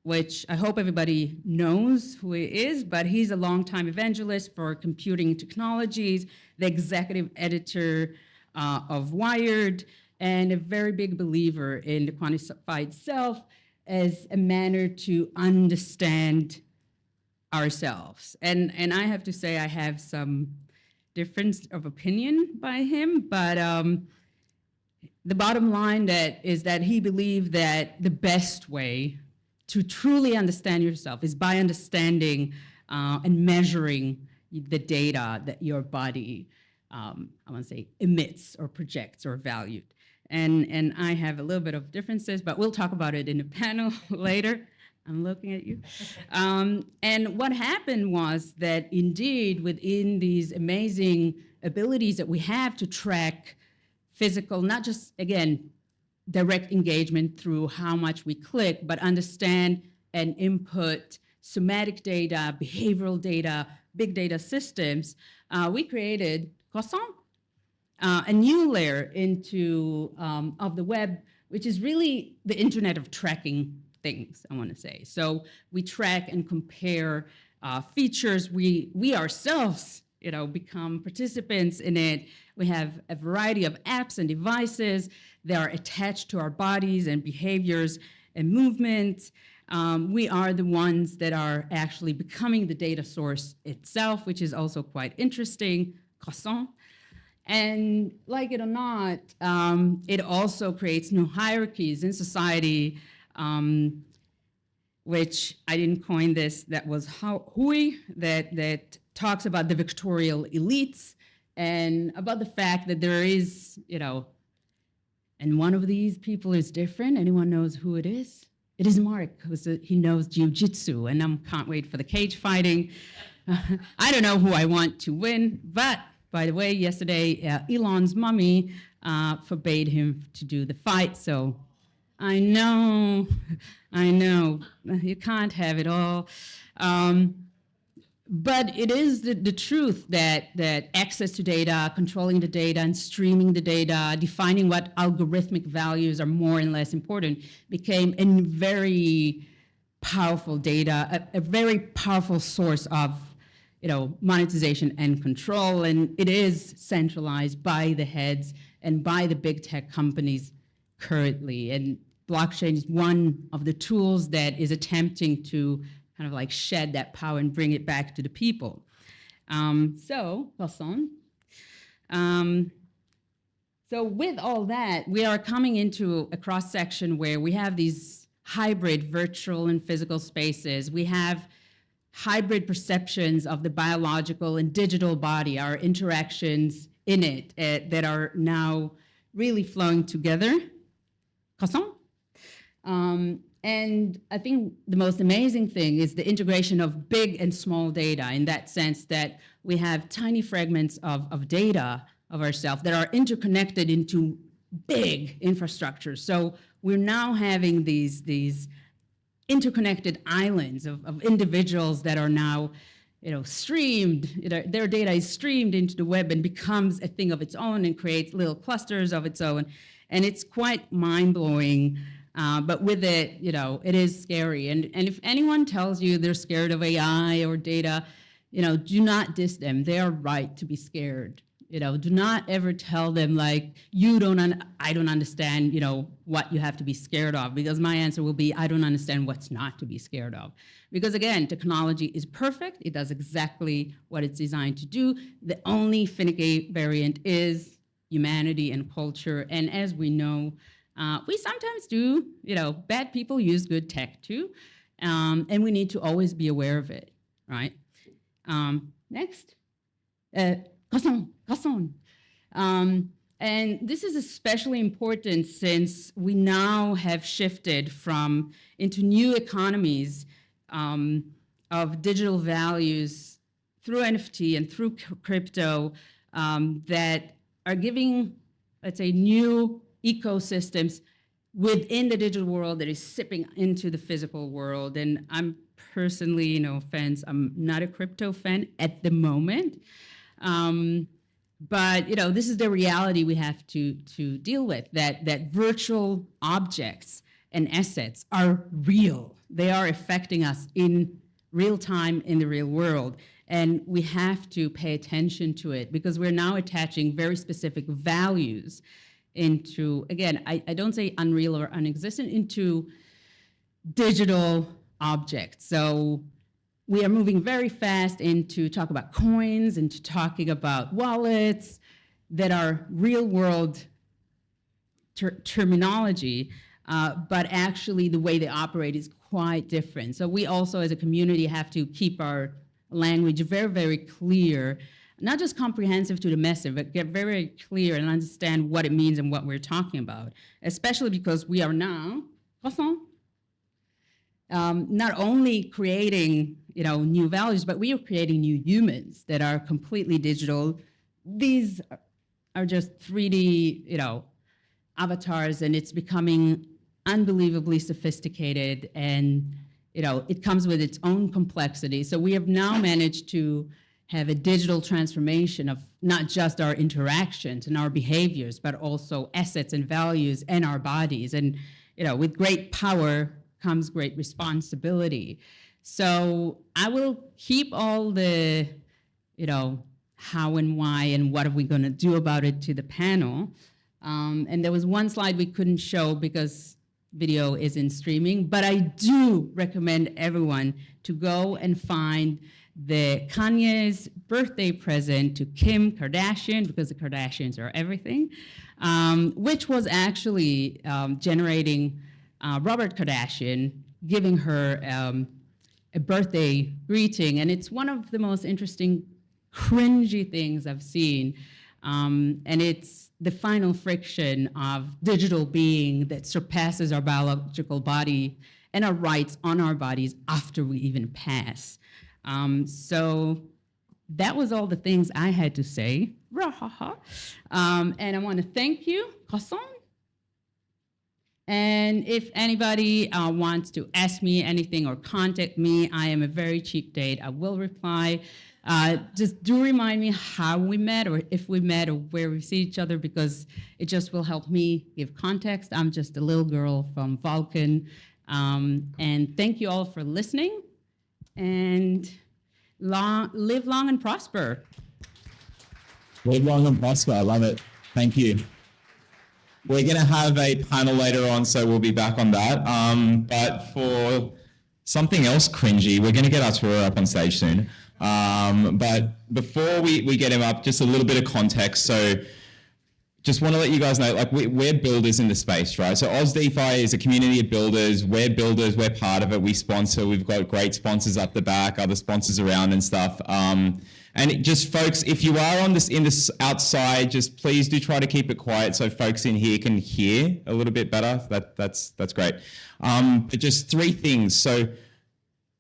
which I hope everybody knows who he is, but he's a longtime evangelist for computing technologies, the executive editor of Wired, and a very big believer in the quantified self as a manner to understand ourselves. And I have to say I have some difference of opinion by him, but the bottom line is that he believed that the best way to truly understand yourself is by understanding and measuring the data that your body, I want to say, emits or projects or valued. And I have a little bit of differences, but we'll talk about it in the panel later. I'm looking at you. And what happened was that indeed within these amazing abilities that we have to track physical, not just, again, direct engagement through how much we click, but understand and input somatic data, behavioral data, big data systems, we created Croissant, a new layer of the web, which is really the internet of tracking things, I want to say. So we track and compare features. We ourselves, become participants in it. We have a variety of apps and devices that are attached to our bodies and behaviors and movements. We are the ones that are actually becoming the data source itself, which is also quite interesting, Croissant. And like it or not, it also creates new hierarchies in society, which I didn't coin this, that was Hui, that talks about the victorial elites and about the fact that there is, and one of these people is different. Anyone knows who it is? It is Mark, he knows jiu-jitsu, and I can't wait for the cage fighting. I don't know who I want to win, but by the way, yesterday, Elon's mommy forbade him to do the fight, so I know, you can't have it all. But it is the truth that access to data, controlling the data and streaming the data, defining what algorithmic values are more and less important became a very powerful data, a very powerful source of monetization and control, and it is centralized by the heads and by the big tech companies currently. And blockchain is one of the tools that is attempting to kind of like shed that power and bring it back to the people. So with all that, we are coming into a cross-section where we have these hybrid virtual and physical spaces. We have hybrid perceptions of the biological and digital body, our interactions in it that are now really flowing together. And I think the most amazing thing is the integration of big and small data, in that sense that we have tiny fragments of data of ourselves that are interconnected into big infrastructures. So we're now having these interconnected islands of individuals that are now streamed, their data is streamed into the web and becomes a thing of its own and creates little clusters of its own. And it's quite mind-blowing, but with it, it is scary. And if anyone tells you they're scared of AI or data, do not diss them. They are right to be scared. Do not ever tell them like, I don't understand, what you have to be scared of, because my answer will be, I don't understand what's not to be scared of. Because again, technology is perfect. It does exactly what it's designed to do. The only finicky variant is humanity and culture. And as we know, we sometimes do, bad people use good tech too. And we need to always be aware of it, right? Next. And this is especially important since we now have shifted into new economies of digital values through NFT and through crypto that are giving, let's say, new ecosystems within the digital world that is sipping into the physical world. And I'm personally, no offense, I'm not a crypto fan at the moment. But this is the reality we have to deal with, that virtual objects and assets are real. They are affecting us in real time in the real world. And we have to pay attention to it because we're now attaching very specific values into, again, I don't say unreal or unexistent, into digital objects. So we are moving very fast into talk about coins, into talking about wallets that are real world terminology, but actually the way they operate is quite different. So we also as a community have to keep our language very, very clear, not just comprehensive to the message, but get very, very clear and understand what it means and what we're talking about, especially because we are now not only creating new values, but we are creating new humans that are completely digital. These are just 3D, avatars, and it's becoming unbelievably sophisticated, and it comes with its own complexity. So we have now managed to have a digital transformation of not just our interactions and our behaviors, but also assets and values and our bodies. And with great power comes great responsibility. So I will keep all the, how and why and what are we going to do about it to the panel. And there was one slide we couldn't show because video isn't streaming, but I do recommend everyone to go and find the Kanye's birthday present to Kim Kardashian, because the Kardashians are everything, which was actually generating Robert Kardashian, giving her a birthday greeting. And it's one of the most interesting, cringy things I've seen. And it's the final friction of digital being that surpasses our biological body and our rights on our bodies after we even pass. So that was all the things I had to say. And I want to thank you, Kasson. And if anybody wants to ask me anything or contact me, I am a very cheap date. I will reply. Just do remind me how we met, or if we met, or where we see each other, because it just will help me give context. I'm just a little girl from Vulcan. And thank you all for listening. And live long and prosper. Live long and prosper. I love it. Thank you. We're going to have a panel later on, so we'll be back on that. But for something else cringy, we're going to get Arturo up on stage soon. But before we get him up, just a little bit of context. So just want to let you guys know, like we're builders in the space, right? So Oz DeFi is a community of builders. We're builders. We're part of it. We sponsor. We've got great sponsors up the back, other sponsors around and stuff. And just folks, if you are on this in this outside, just please do try to keep it quiet so folks in here can hear a little bit better. That's great. But just three things. So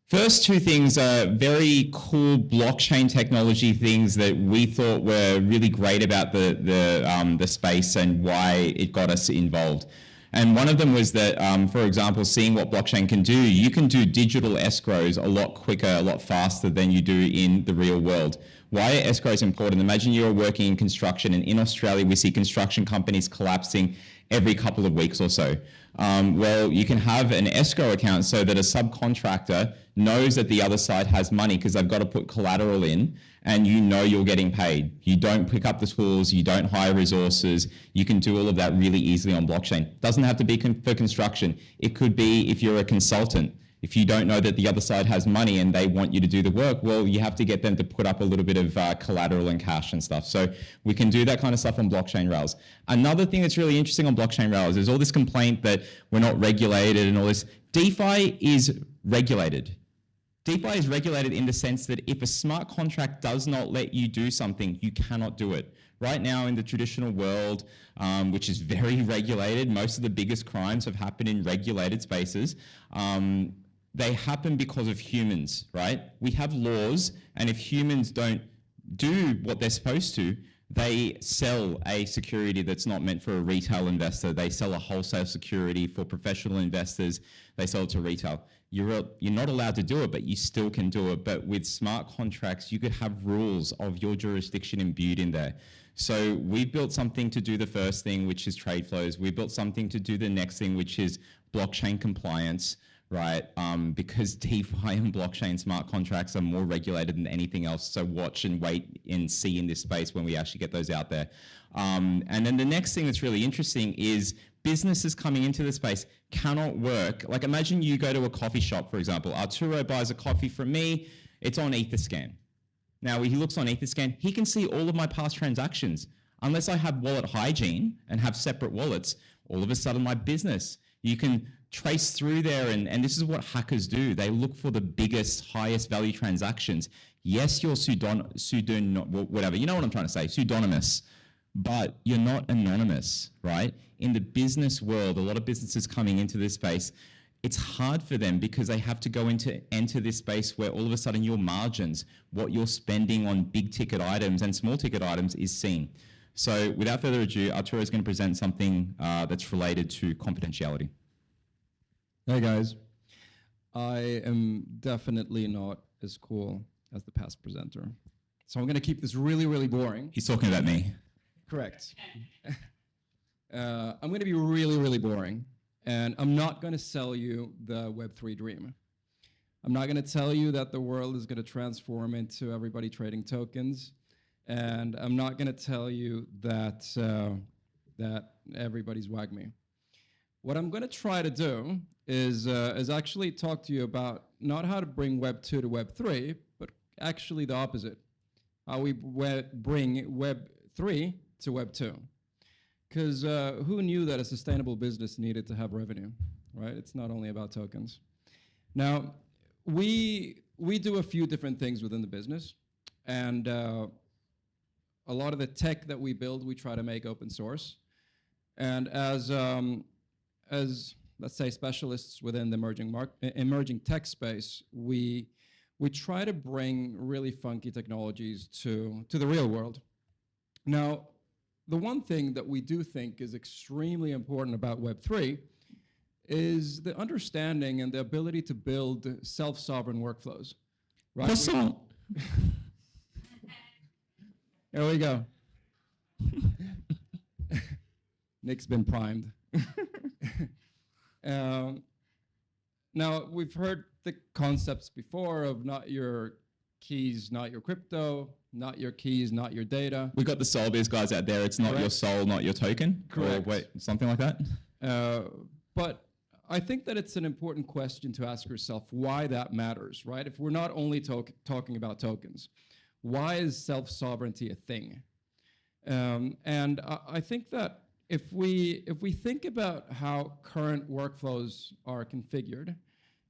first two things are very cool blockchain technology things that we thought were really great about the space and why it got us involved. And one of them was that, for example, seeing what blockchain can do, you can do digital escrows a lot quicker, a lot faster than you do in the real world. Why are escrows important? Imagine you're working in construction, and in Australia, we see construction companies collapsing every couple of weeks or so. Well, you can have an escrow account so that a subcontractor knows that the other side has money because they've got to put collateral in, and you know you're getting paid. You don't pick up the tools, you don't hire resources. You can do all of that really easily on blockchain. Doesn't have to be for construction. It could be if you're a consultant. If you don't know that the other side has money and they want you to do the work, well, you have to get them to put up a little bit of collateral and cash and stuff. So we can do that kind of stuff on blockchain rails. Another thing that's really interesting on blockchain rails is all this complaint that we're not regulated and all this. DeFi is regulated. DeFi is regulated in the sense that if a smart contract does not let you do something, you cannot do it. Right now in the traditional world, which is very regulated, most of the biggest crimes have happened in regulated spaces. They happen because of humans, right? We have laws, and if humans don't do what they're supposed to, they sell a security that's not meant for a retail investor. They sell a wholesale security for professional investors. They sell it to retail. You're not allowed to do it, but you still can do it. But with smart contracts, you could have rules of your jurisdiction imbued in there. So we built something to do the first thing, which is trade flows. We built something to do the next thing, which is blockchain compliance, right? Because DeFi and blockchain smart contracts are more regulated than anything else. So watch and wait and see in this space when we actually get those out there. And then the next thing that's really interesting is businesses coming into the space cannot work. Like imagine you go to a coffee shop, for example. Arturo buys a coffee from me. It's on Etherscan. Now, when he looks on Etherscan, he can see all of my past transactions. Unless I have wallet hygiene and have separate wallets, all of a sudden my business, you can trace through there, and this is what hackers do. They look for the biggest, highest value transactions. Yes, you're whatever, you know what I'm trying to say, pseudonymous, but you're not anonymous, right? In the business world, a lot of businesses coming into this space, it's hard for them because they have to go enter this space where all of a sudden your margins, what you're spending on big ticket items and small ticket items is seen. So without further ado, Arturo is going to present something that's related to confidentiality. Hey guys, I am definitely not as cool as the past presenter. So I'm going to keep this really, really boring. He's talking about me. Correct. I'm going to be really, really boring. And I'm not going to sell you the Web3 dream. I'm not going to tell you that the world is going to transform into everybody trading tokens. And I'm not going to tell you that, that everybody's WAGMI. What I'm going to try to do is actually talk to you about not how to bring Web 2 to Web 3, but actually the opposite. How we bring Web 3 to Web 2. Because who knew that a sustainable business needed to have revenue, right? It's not only about tokens. Now, we do a few different things within the business. And a lot of the tech that we build, we try to make open source. And as let's say specialists within the emerging tech space, we try to bring really funky technologies to the real world. Now, the one thing that we do think is extremely important about Web3 is the understanding and the ability to build self-sovereign workflows. Right? Croissant. There we go. Nick's been primed. Now, we've heard the concepts before of not your keys, not your crypto, not your keys, not your data. We got the Solbiz guys out there. It's not your Correct. soul, not your token. Correct. Or wait, something like that. But I think that it's an important question to ask yourself why that matters, right? If we're not only talking about tokens, why is self-sovereignty a thing? And I think that if we think about how current workflows are configured,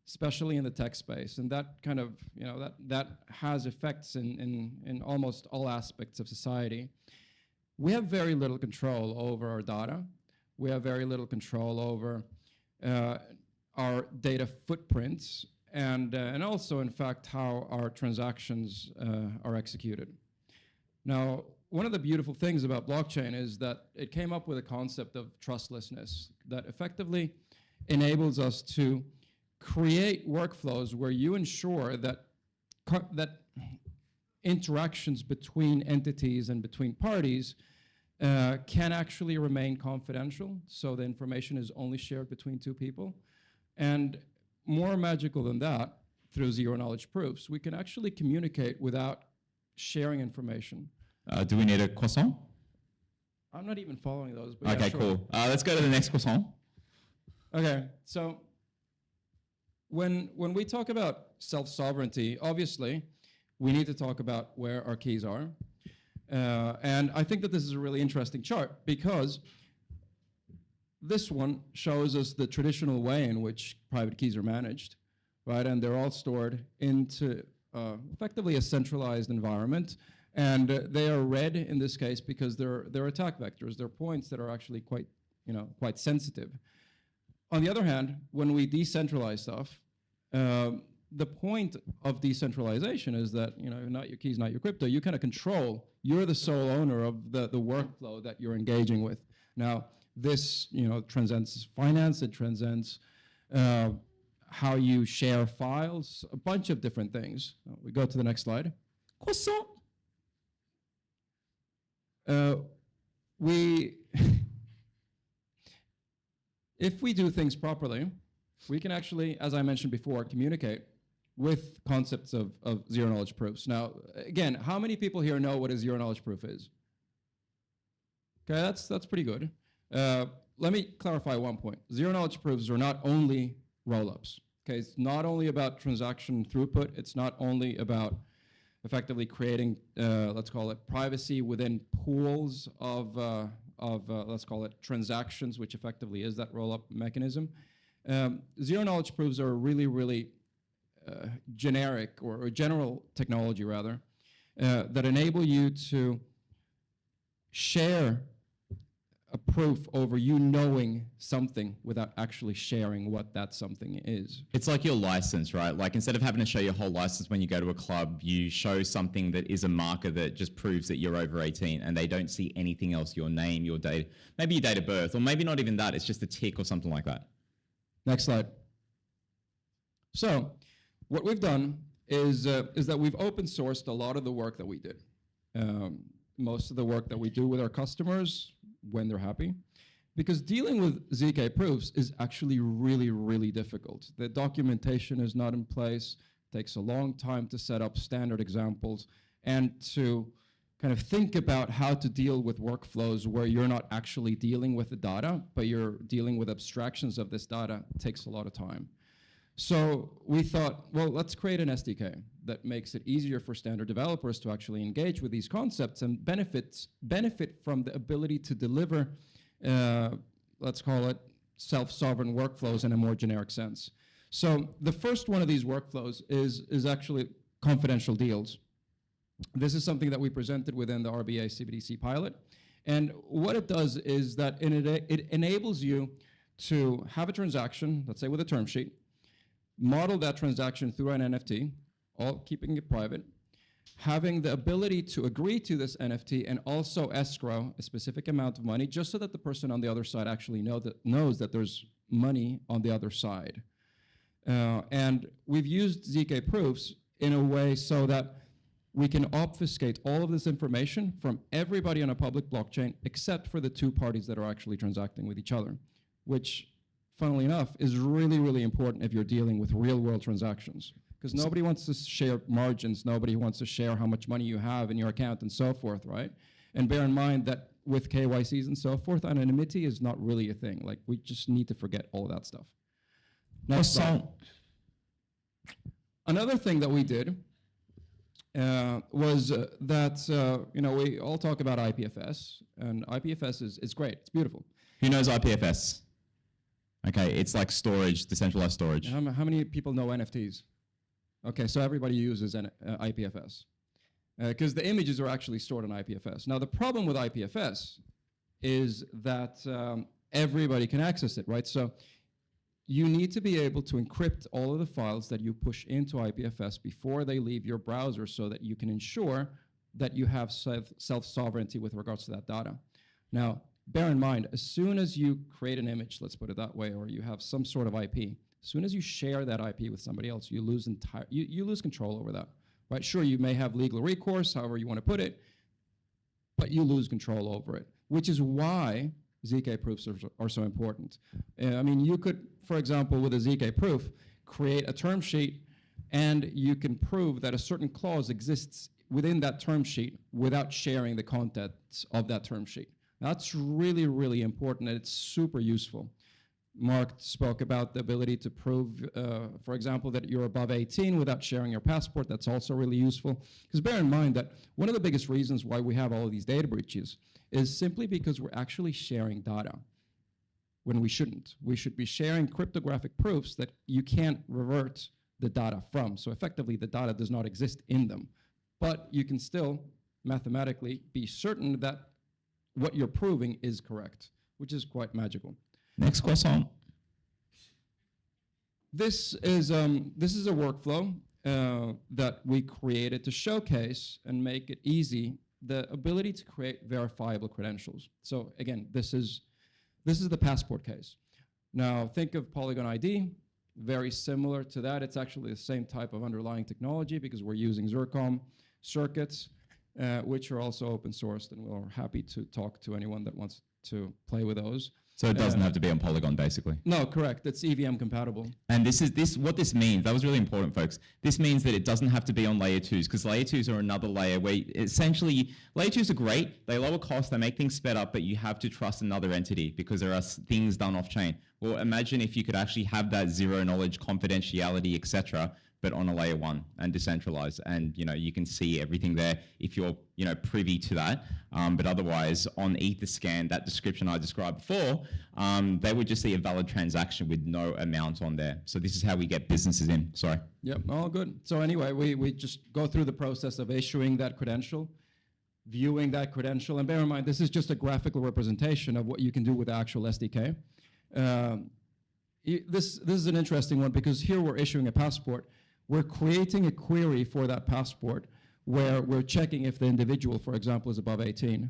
especially in the tech space, and that kind of, that has effects in almost all aspects of society, we have very little control over our data. We have very little control over our data footprints, and also, in fact, how our transactions are executed. Now, one of the beautiful things about blockchain is that it came up with a concept of trustlessness that effectively enables us to create workflows where you ensure that interactions between entities and between parties can actually remain confidential, so the information is only shared between two people. And more magical than that, through zero-knowledge proofs, we can actually communicate without sharing information. Do we need a croissant? I'm not even following those. But Okay, yeah, sure. cool. Let's go to the next croissant. Okay, so when we talk about self-sovereignty, obviously, we need to talk about where our keys are. And I think that this is a really interesting chart because this one shows us the traditional way in which private keys are managed, right? And they're all stored into effectively a centralized environment. And they are red in this case because they're attack vectors. They're points that are actually quite sensitive. On the other hand, when we decentralize stuff, the point of decentralization is that, not your keys, not your crypto, you kind of control, you're the sole owner of the workflow that you're engaging with. Now, this, transcends finance, it transcends how you share files, a bunch of different things. We go to the next slide. Croissant. If we do things properly, we can actually, as I mentioned before, communicate with concepts of zero-knowledge proofs. Now, again, how many people here know what a zero-knowledge proof is? Okay, that's pretty good. Let me clarify one point. Zero-knowledge proofs are not only roll-ups. Okay, it's not only about transaction throughput. It's not only about effectively creating, let's call it, privacy within pools of let's call it, transactions, which effectively is that roll-up mechanism. Zero-knowledge proofs are really, really generic or general technology, rather, that enable you to share a proof over you knowing something without actually sharing what that something is. It's like your license, right? Like instead of having to show your whole license when you go to a club, you show something that is a marker that just proves that you're over 18 and they don't see anything else, your name, your date, maybe your date of birth, or maybe not even that, it's just a tick or something like that. Next slide. So what we've done is that we've open sourced a lot of the work that we did. Most of the work that we do with our customers when they're happy. Because dealing with ZK proofs is actually really, really difficult. The documentation is not in place, takes a long time to set up standard examples, and to kind of think about how to deal with workflows where you're not actually dealing with the data, but you're dealing with abstractions of this data. It takes a lot of time. So we thought, well, let's create an SDK that makes it easier for standard developers to actually engage with these concepts and benefit from the ability to deliver, let's call it, self-sovereign workflows in a more generic sense. So the first one of these workflows is actually confidential deals. This is something that we presented within the RBA CBDC pilot. And what it does is that it enables you to have a transaction, let's say with a term sheet, model that transaction through an NFT, all keeping it private, having the ability to agree to this NFT and also escrow a specific amount of money just so that the person on the other side actually knows that there's money on the other side. And we've used ZK proofs in a way so that we can obfuscate all of this information from everybody on a public blockchain except for the two parties that are actually transacting with each other, which, funnily enough, is really, really important if you're dealing with real-world transactions. because nobody wants to share margins, nobody wants to share how much money you have in your account and so forth, right? And bear in mind that with KYCs and so forth, anonymity is not really a thing. Like, we just need to forget all of that stuff. Next slide. Another thing that we did was that, we all talk about IPFS, and IPFS is great, it's beautiful. Who knows IPFS? Okay, it's like storage, decentralized storage. How many people know NFTs? Okay, so everybody uses IPFS. Because the images are actually stored on IPFS. Now, the problem with IPFS is that everybody can access it, right? So you need to be able to encrypt all of the files that you push into IPFS before they leave your browser so that you can ensure that you have self-sovereignty with regards to that data. Now, bear in mind, as soon as you create an image, let's put it that way, or you have some sort of IP, as soon as you share that IP with somebody else, you lose you lose control over that. Right? Sure, you may have legal recourse, however you want to put it, but you lose control over it, which is why ZK proofs are so important. I mean, you could, for example, with a ZK proof, create a term sheet, and you can prove that a certain clause exists within that term sheet without sharing the contents of that term sheet. That's really, really important, and it's super useful. Mark spoke about the ability to prove, for example, that you're above 18 without sharing your passport. That's also really useful. Because bear in mind that one of the biggest reasons why we have all of these data breaches is simply because we're actually sharing data when we shouldn't. We should be sharing cryptographic proofs that you can't revert the data from. So effectively, the data does not exist in them. But you can still mathematically be certain that what you're proving is correct, which is quite magical. Next question. This is a workflow that we created to showcase and make it easy the ability to create verifiable credentials. So again, this is the passport case. Now think of Polygon ID, very similar to that. It's actually the same type of underlying technology because we're using Zircon circuits, which are also open sourced, and we're happy to talk to anyone that wants to play with those. So it doesn't have to be on Polygon, basically. No, correct. It's EVM compatible. And what this means, that was really important, folks. This means that it doesn't have to be on layer 2s, because layer 2s are another layer where essentially, layer 2s are great, they lower cost, they make things sped up, but you have to trust another entity because there are things done off chain. Well, imagine if you could actually have that zero knowledge, confidentiality, etc., but on a layer 1 and decentralized, and you can see everything there if you're privy to that. But otherwise, on Etherscan, that description I described before, they would just see a valid transaction with no amount on there. So this is how we get businesses in. Sorry. Yep, all good. So anyway, we just go through the process of issuing that credential, viewing that credential, and bear in mind, this is just a graphical representation of what you can do with the actual SDK. This is an interesting one because here we're issuing a passport. We're creating a query for that passport where we're checking if the individual, for example, is above 18.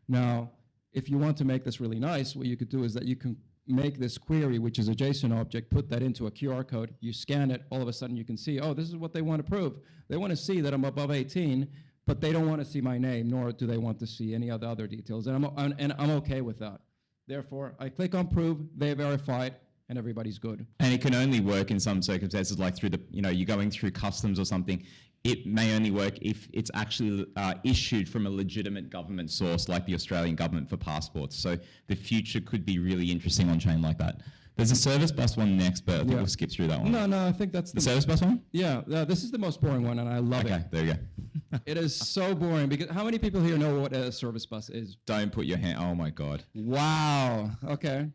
Now, if you want to make this really nice, what you could do is that you can make this query, which is a JSON object, put that into a QR code, you scan it, all of a sudden you can see, oh, this is what they want to prove. They want to see that I'm above 18, but they don't want to see my name, nor do they want to see any of the other details, and I'm okay with that. Therefore, I click on prove, they verify it, and everybody's good. And it can only work in some circumstances, like through you're going through customs or something. It may only work if it's actually issued from a legitimate government source, like the Australian government for passports. So the future could be really interesting on chain like that. There's a service bus one next, but I think we'll skip through that one. No, I think that's the service bus one? Yeah, this is the most boring one, and I love it. Okay, there you go. It is so boring because how many people here know what a service bus is? Don't put your hand. Oh my God. Wow. Okay.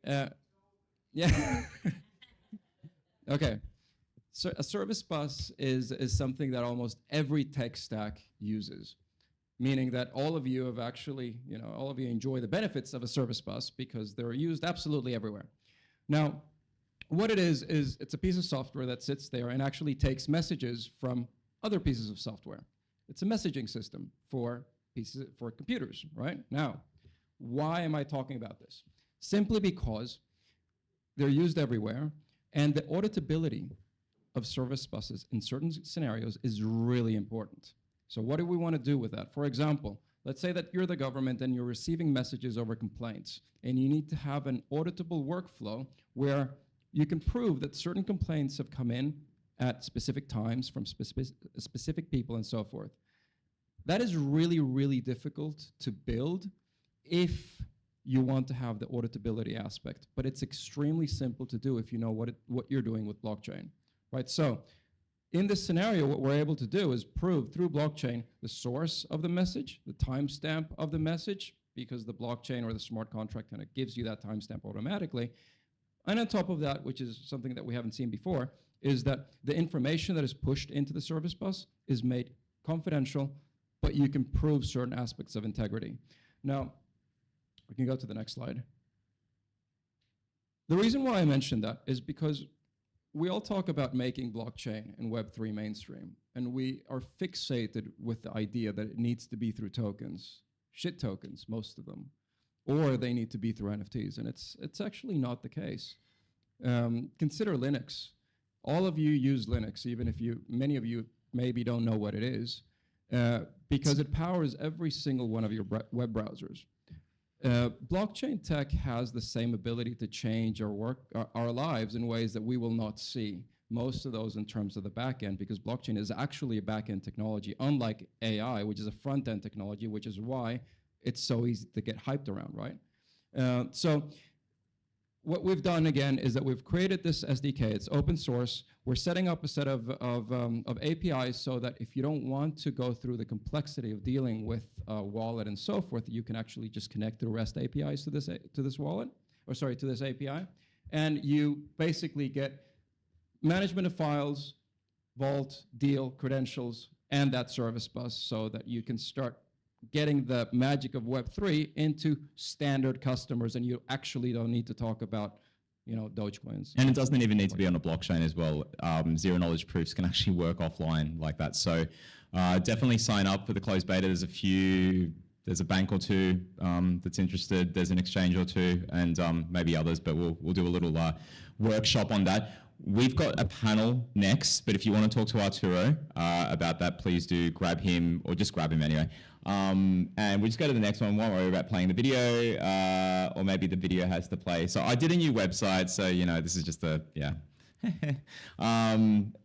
Yeah. Okay. So a service bus is something that almost every tech stack uses, meaning that all of you have actually, all of you enjoy the benefits of a service bus because they're used absolutely everywhere. Now, what it is it's a piece of software that sits there and actually takes messages from other pieces of software. It's a messaging system for computers, right? Now, why am I talking about this? Simply because they're used everywhere, and the auditability of service buses in certain scenarios is really important. So what do we want to do with that? For example, let's say that you're the government and you're receiving messages over complaints, and you need to have an auditable workflow where you can prove that certain complaints have come in at specific times from specific people and so forth. That is really, really difficult to build if you want to have the auditability aspect, but it's extremely simple to do if you know what you're doing with blockchain, right? So in this scenario, what we're able to do is prove through blockchain the source of the message, the timestamp of the message, because the blockchain or the smart contract kind of gives you that timestamp automatically. And on top of that, which is something that we haven't seen before, is that the information that is pushed into the service bus is made confidential, but you can prove certain aspects of integrity. Now, we can go to the next slide. The reason why I mentioned that is because we all talk about making blockchain and Web3 mainstream, and we are fixated with the idea that it needs to be through tokens, shit tokens, most of them, or they need to be through NFTs, and it's actually not the case. Consider Linux. All of you use Linux, even if many of you maybe don't know what it is, because it powers every single one of your web browsers. Blockchain tech has the same ability to change our lives in ways that we will not see. Most of those in terms of the back end, because blockchain is actually a back end technology, unlike AI, which is a front end technology, which is why it's so easy to get hyped around, right? So what we've done again is that we've created this SDK. It's open source. We're setting up a set of APIs so that if you don't want to go through the complexity of dealing with a wallet and so forth, you can actually just connect through REST APIs to this wallet, or sorry, to this API, and you basically get management of files, vault, deal, credentials, and that service bus, so that you can start getting the magic of Web3 into standard customers, and you actually don't need to talk about, Dogecoins. And it doesn't even need to be on a blockchain as well. Zero knowledge proofs can actually work offline like that. So definitely sign up for the closed beta. There's a bank or two that's interested. There's an exchange or two, and maybe others, but we'll do a little workshop on that. We've got a panel next, but if you want to talk to Arturo about that, please do grab him, or just grab him anyway. And we just go to the next one. Won't worry about playing the video, or maybe the video has to play. So I did a new website, so this is just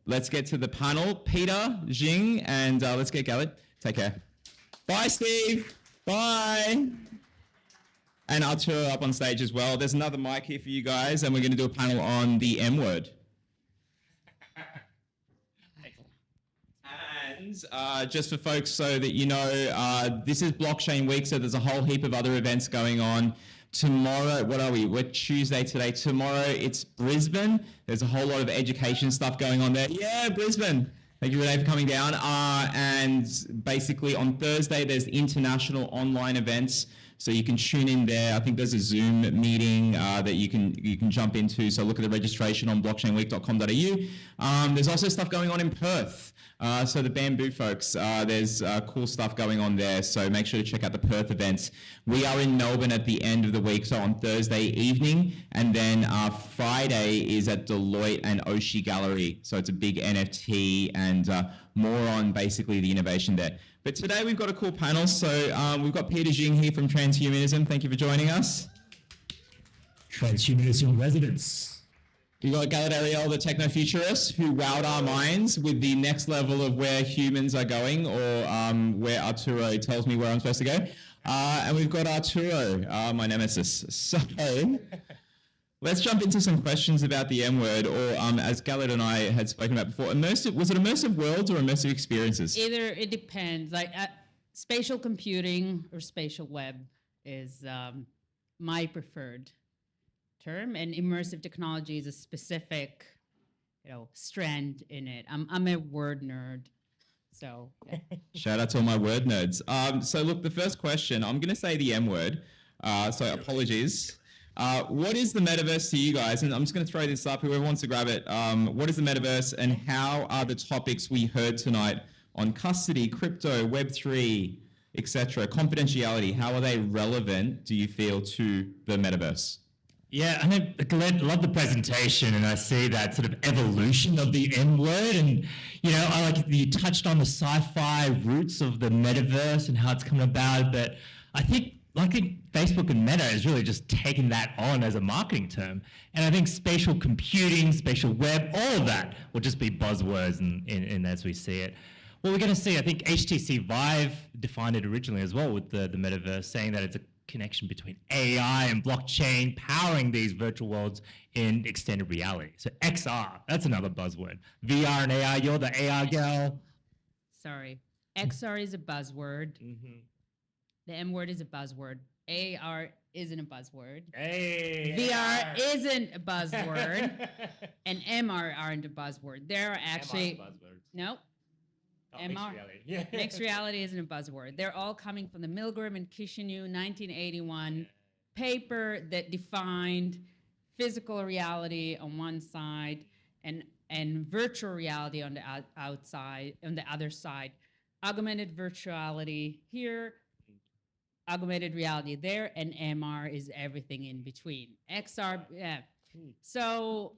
let's get to the panel. Peter, Jing, and let's get Galit. Take care. Bye, Steve. Bye. And Arturo up on stage as well. There's another mic here for you guys, and we're going to do a panel on the M word. And just for folks so that you know, this is Blockchain Week, so there's a whole heap of other events going on. Tomorrow, what are we? We're Tuesday today. Tomorrow, it's Brisbane. There's a whole lot of education stuff going on there. Yeah, Brisbane. Thank you, Renee, for coming down. And basically on Thursday, there's international online events. So you can tune in there. I think there's a Zoom meeting that you can jump into. So look at the registration on blockchainweek.com.au. There's also stuff going on in Perth. So the Bamboo folks, there's cool stuff going on there. So make sure to check out the Perth events. We are in Melbourne at the end of the week, so on Thursday evening. And then Friday is at Deloitte and Oshi Gallery. So it's a big NFT and more on basically the innovation there. But today we've got a cool panel. So we've got Peter Jing here from Transhumanism. Thank you for joining us. Transhumanism residents. You got Galit Ariel, the TechnoFuturist, who wowed our minds with the next level of where humans are going, or where Arturo tells me where I'm supposed to go. And we've got Arturo, my nemesis. So let's jump into some questions about the M word, or as Galit and I had spoken about before, was it immersive worlds or immersive experiences? Either, it depends. Like spatial computing or spatial web is my preferred term, and immersive technology is a specific, strand in it. I'm a word nerd, so. Yeah. Shout out to all my word nerds. So look, the first question, I'm going to say the M word, so apologies. What is the metaverse to you guys? And I'm just going to throw this up, whoever wants to grab it. What is the metaverse, and how are the topics we heard tonight on custody, crypto, Web3, etc., confidentiality, how are they relevant, do you feel, to the metaverse? Yeah, I love the presentation, and I see that sort of evolution of the M word, and I like you touched on the sci-fi roots of the metaverse and how it's come about, but I think I think Facebook and Meta is really just taking that on as a marketing term. And I think spatial computing, spatial web, all of that will just be buzzwords in as we see it. What we're going to see, I think HTC Vive defined it originally as well with the Metaverse, saying that it's a connection between AI and blockchain powering these virtual worlds in extended reality. So XR, that's another buzzword. VR and AR, you're the AR gal. Sorry. XR is a buzzword. The M word is a buzzword. AR isn't a buzzword. Hey, VR isn't a buzzword. And MR aren't a buzzword. They're actually... Nope. MR. Mixed reality. Yeah. Mixed reality isn't a buzzword. They're all coming from the Milgram and Kishinev 1981 paper that defined physical reality on one side and virtual reality on the outside, on the other side. Augmented virtuality here, augmented reality there, and MR is everything in between. XR, yeah. So,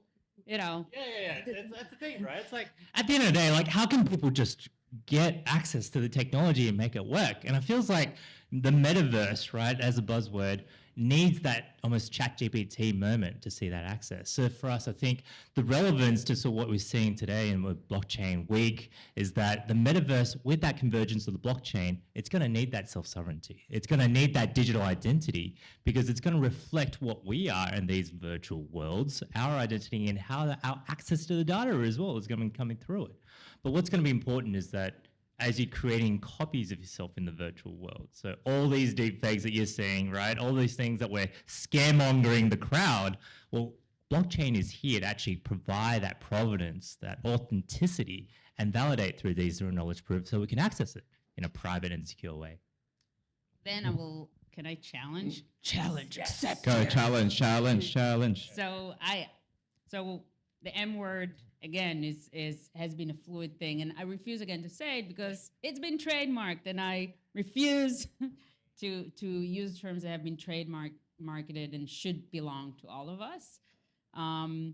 you know. Yeah. That's the thing, right? It's like, at the end of the day, like, how can people just get access to the technology and make it work? And it feels like the metaverse, right, as a buzzword, needs that almost ChatGPT moment to see that access. So for us, I think the relevance to sort of what we're seeing today in Blockchain Week is that the metaverse, with that convergence of the blockchain, it's going to need that self-sovereignty. It's going to need that digital identity because it's going to reflect what we are in these virtual worlds, our identity, and how our access to the data as well is going to be coming through it. But what's going to be important is that as you're creating copies of yourself in the virtual world. So all these deep fakes that you're seeing, right? All these things that we're scaremongering the crowd. Well, blockchain is here to actually provide that provenance, that authenticity, and validate through these zero knowledge proofs so we can access it in a private and secure way. Then I will, can I challenge? Challenge, accept. Go, challenge. So the M word, again, has been a fluid thing, and I refuse again to say it because it's been trademarked, and I refuse to use terms that have been marketed and should belong to all of us. And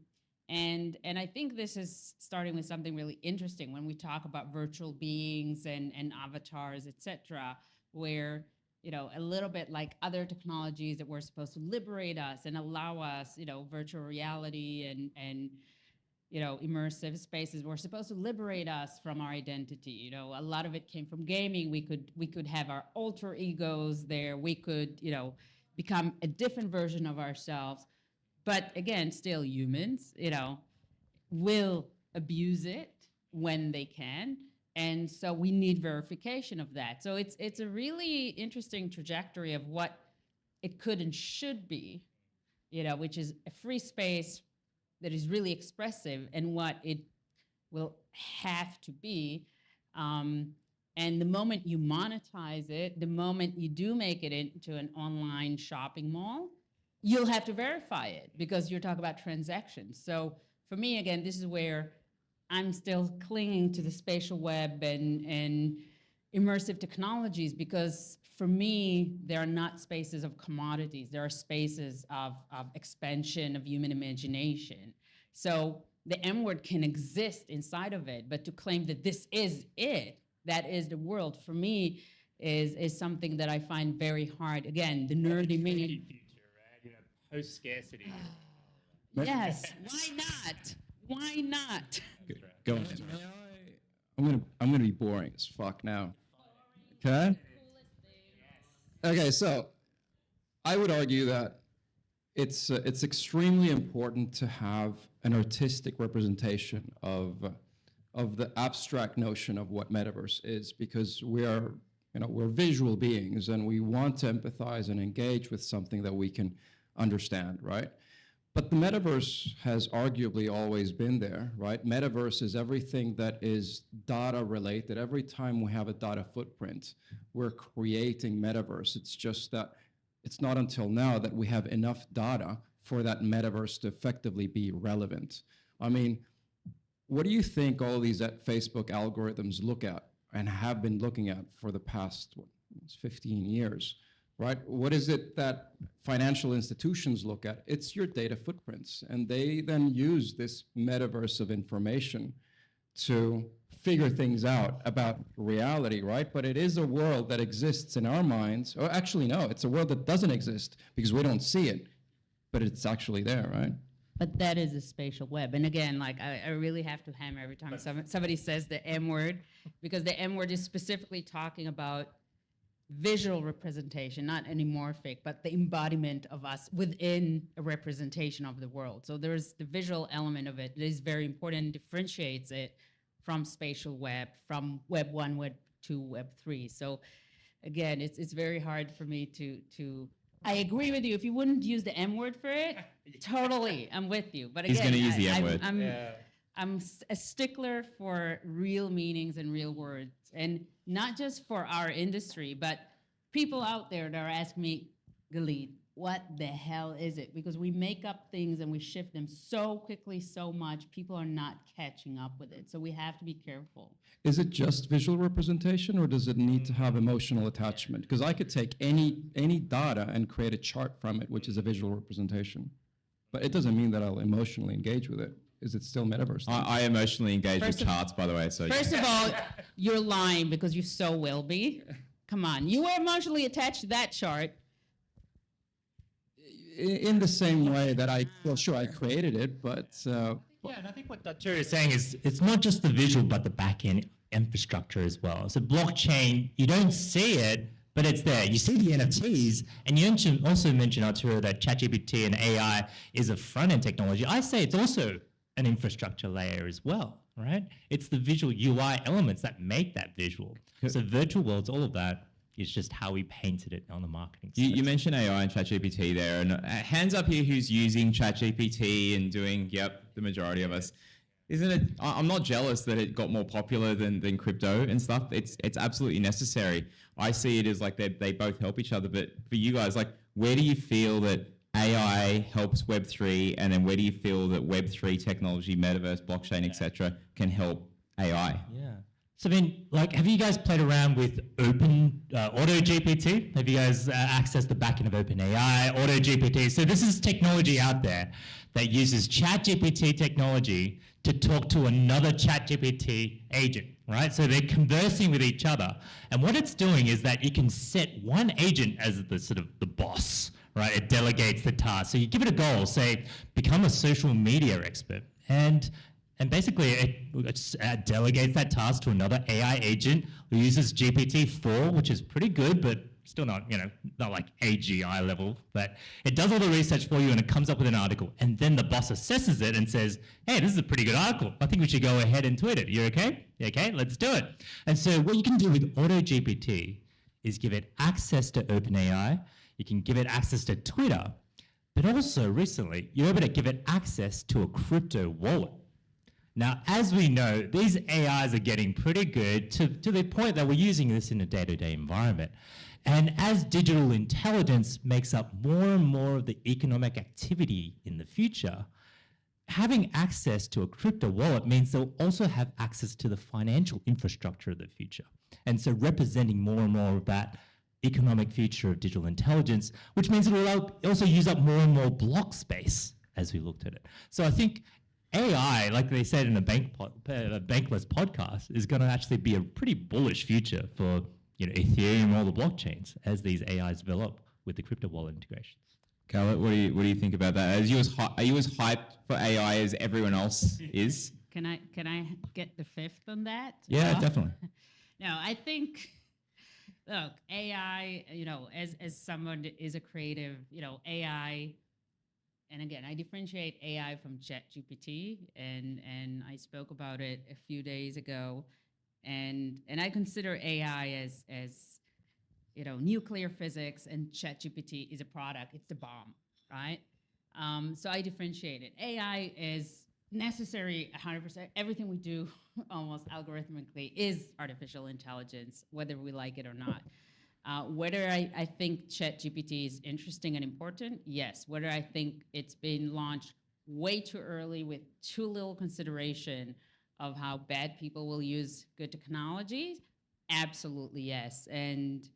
I think this is starting with something really interesting when we talk about virtual beings and avatars, etc., where, you know, a little bit like other technologies that were supposed to liberate us and allow us, you know, virtual reality and you know, immersive spaces were supposed to liberate us from our identity. You know, a lot of it came from gaming. We could have our alter egos there. We could, you know, become a different version of ourselves. But again, still humans, you know, will abuse it when they can. And so we need verification of that. So it's a really interesting trajectory of what it could and should be, you know, which is a free space that is really expressive and what it will have to be. And the moment you monetize it, the moment you do make it into an online shopping mall, you'll have to verify it because you're talking about transactions. So for me, again, this is where I'm still clinging to the spatial web and immersive technologies because for me, they are not spaces of commodities. There are spaces of expansion of human imagination. So the M word can exist inside of it, but to claim that this is it, that is the world, for me, is something that I find very hard. Again, the nerdy me. Future, right? You know, post-scarcity. Yes, why not? Why not? Go on. I'm gonna be boring as fuck now. Okay. Okay, so I would argue that it's extremely important to have an artistic representation of the abstract notion of what metaverse is, because we're visual beings and we want to empathize and engage with something that we can understand, right? But the metaverse has arguably always been there, right? Metaverse is everything that is data related. Every time we have a data footprint, we're creating metaverse. It's just that it's not until now that we have enough data for that metaverse to effectively be relevant. I mean, what do you think all these Facebook algorithms look at and have been looking at for the past 15 years? Right? What is it that financial institutions look at? It's your data footprints. And they then use this metaverse of information to figure things out about reality, right? But it is a world that exists in our minds. Or actually, no, it's a world that doesn't exist because we don't see it, but it's actually there, right? But that is a spatial web. And again, like I really have to hammer every time somebody says the M word, because the M word is specifically talking about visual representation, not anamorphic, but the embodiment of us within a representation of the world. So there's the visual element of it. It is very important, differentiates it from spatial web, from Web 1, Web 2, Web 3. So again, it's very hard for me to I agree with you. If you wouldn't use the M word for it, totally, I'm with you. But again, He's going to use the M word. I'm a stickler for real meanings and real words, and not just for our industry, but people out there that are asking me, Galit, what the hell is it? Because we make up things and we shift them so quickly, so much, people are not catching up with it. So we have to be careful. Is it just visual representation, or does it need to have emotional attachment? Because I could take any data and create a chart from it, which is a visual representation. But it doesn't mean that I'll emotionally engage with it. Is it still metaverse? I emotionally engage with charts, by the way. So First of all, you're lying because you so will be. Come on, you were emotionally attached to that chart. In the same way that I created it, but Yeah, and I think what Arturo is saying is it's not just the visual, but the back-end infrastructure as well. So blockchain, you don't see it, but it's there. You see the NFTs, and you also mentioned, Arturo, that ChatGPT and AI is a front-end technology. I say it's also an infrastructure layer as well, right? It's the visual UI elements that make that visual. So virtual worlds, all of that is just how we painted it on the marketing side. You mentioned AI and ChatGPT there, and hands up here who's using ChatGPT and doing, the majority of us. Isn't it, I'm not jealous that it got more popular than crypto and stuff. It's absolutely necessary. I see it as like they both help each other, but for you guys, like, where do you feel that AI helps Web3, and then where do you feel that Web3 technology, metaverse, blockchain, etc., can help AI? Yeah. So I mean, like, have you guys played around with AutoGPT? Have you guys accessed the backend of OpenAI, AutoGPT? So this is technology out there that uses ChatGPT technology to talk to another ChatGPT agent, right? So they're conversing with each other. And what it's doing is that you can set one agent as the sort of the boss, right? It delegates the task. So you give it a goal, say, become a social media expert. And basically, it delegates that task to another AI agent who uses GPT-4, which is pretty good, but still not, not like AGI level. But it does all the research for you, and it comes up with an article. And then the boss assesses it and says, hey, this is a pretty good article. I think we should go ahead and tweet it. You okay? You okay? Let's do it. And so what you can do with AutoGPT is give it access to OpenAI. You can give it access to Twitter. But also, recently, you're able to give it access to a crypto wallet. Now, as we know, these AIs are getting pretty good to the point that we're using this in a day-to-day environment. And as digital intelligence makes up more and more of the economic activity in the future, having access to a crypto wallet means they'll also have access to the financial infrastructure of the future. And so representing more and more of that economic future of digital intelligence, which means it will also use up more and more block space as we looked at it. So I think AI, like they said in a Bankless podcast, is going to actually be a pretty bullish future for Ethereum, all the blockchains, as these AIs develop with the crypto wallet integrations. Galit, what do you think about that? Are you as hyped for AI as everyone else is? Can I get the fifth on that? Yeah, definitely. No, I think, look, AI, as someone that is a creative, AI. And again, I differentiate AI from ChatGPT, and I spoke about it a few days ago, and I consider AI as nuclear physics, and ChatGPT is a product. It's the bomb, right? So I differentiate it. AI is necessary 100%. Everything we do, almost algorithmically, is artificial intelligence, whether we like it or not. Whether I think ChatGPT is interesting and important, yes. Whether I think it's been launched way too early with too little consideration of how bad people will use good technologies, absolutely yes. And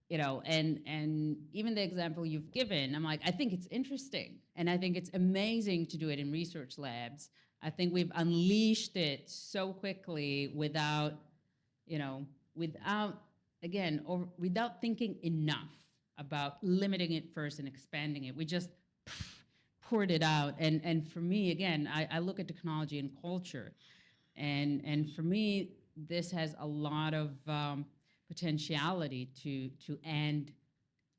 and even the example you've given, I'm like, I think it's interesting, and I think it's amazing to do it in research labs. I think we've unleashed it so quickly without, without thinking enough about limiting it first and expanding it. We just poured it out. And for me, again, I look at technology and culture. And for me, this has a lot of potentiality to end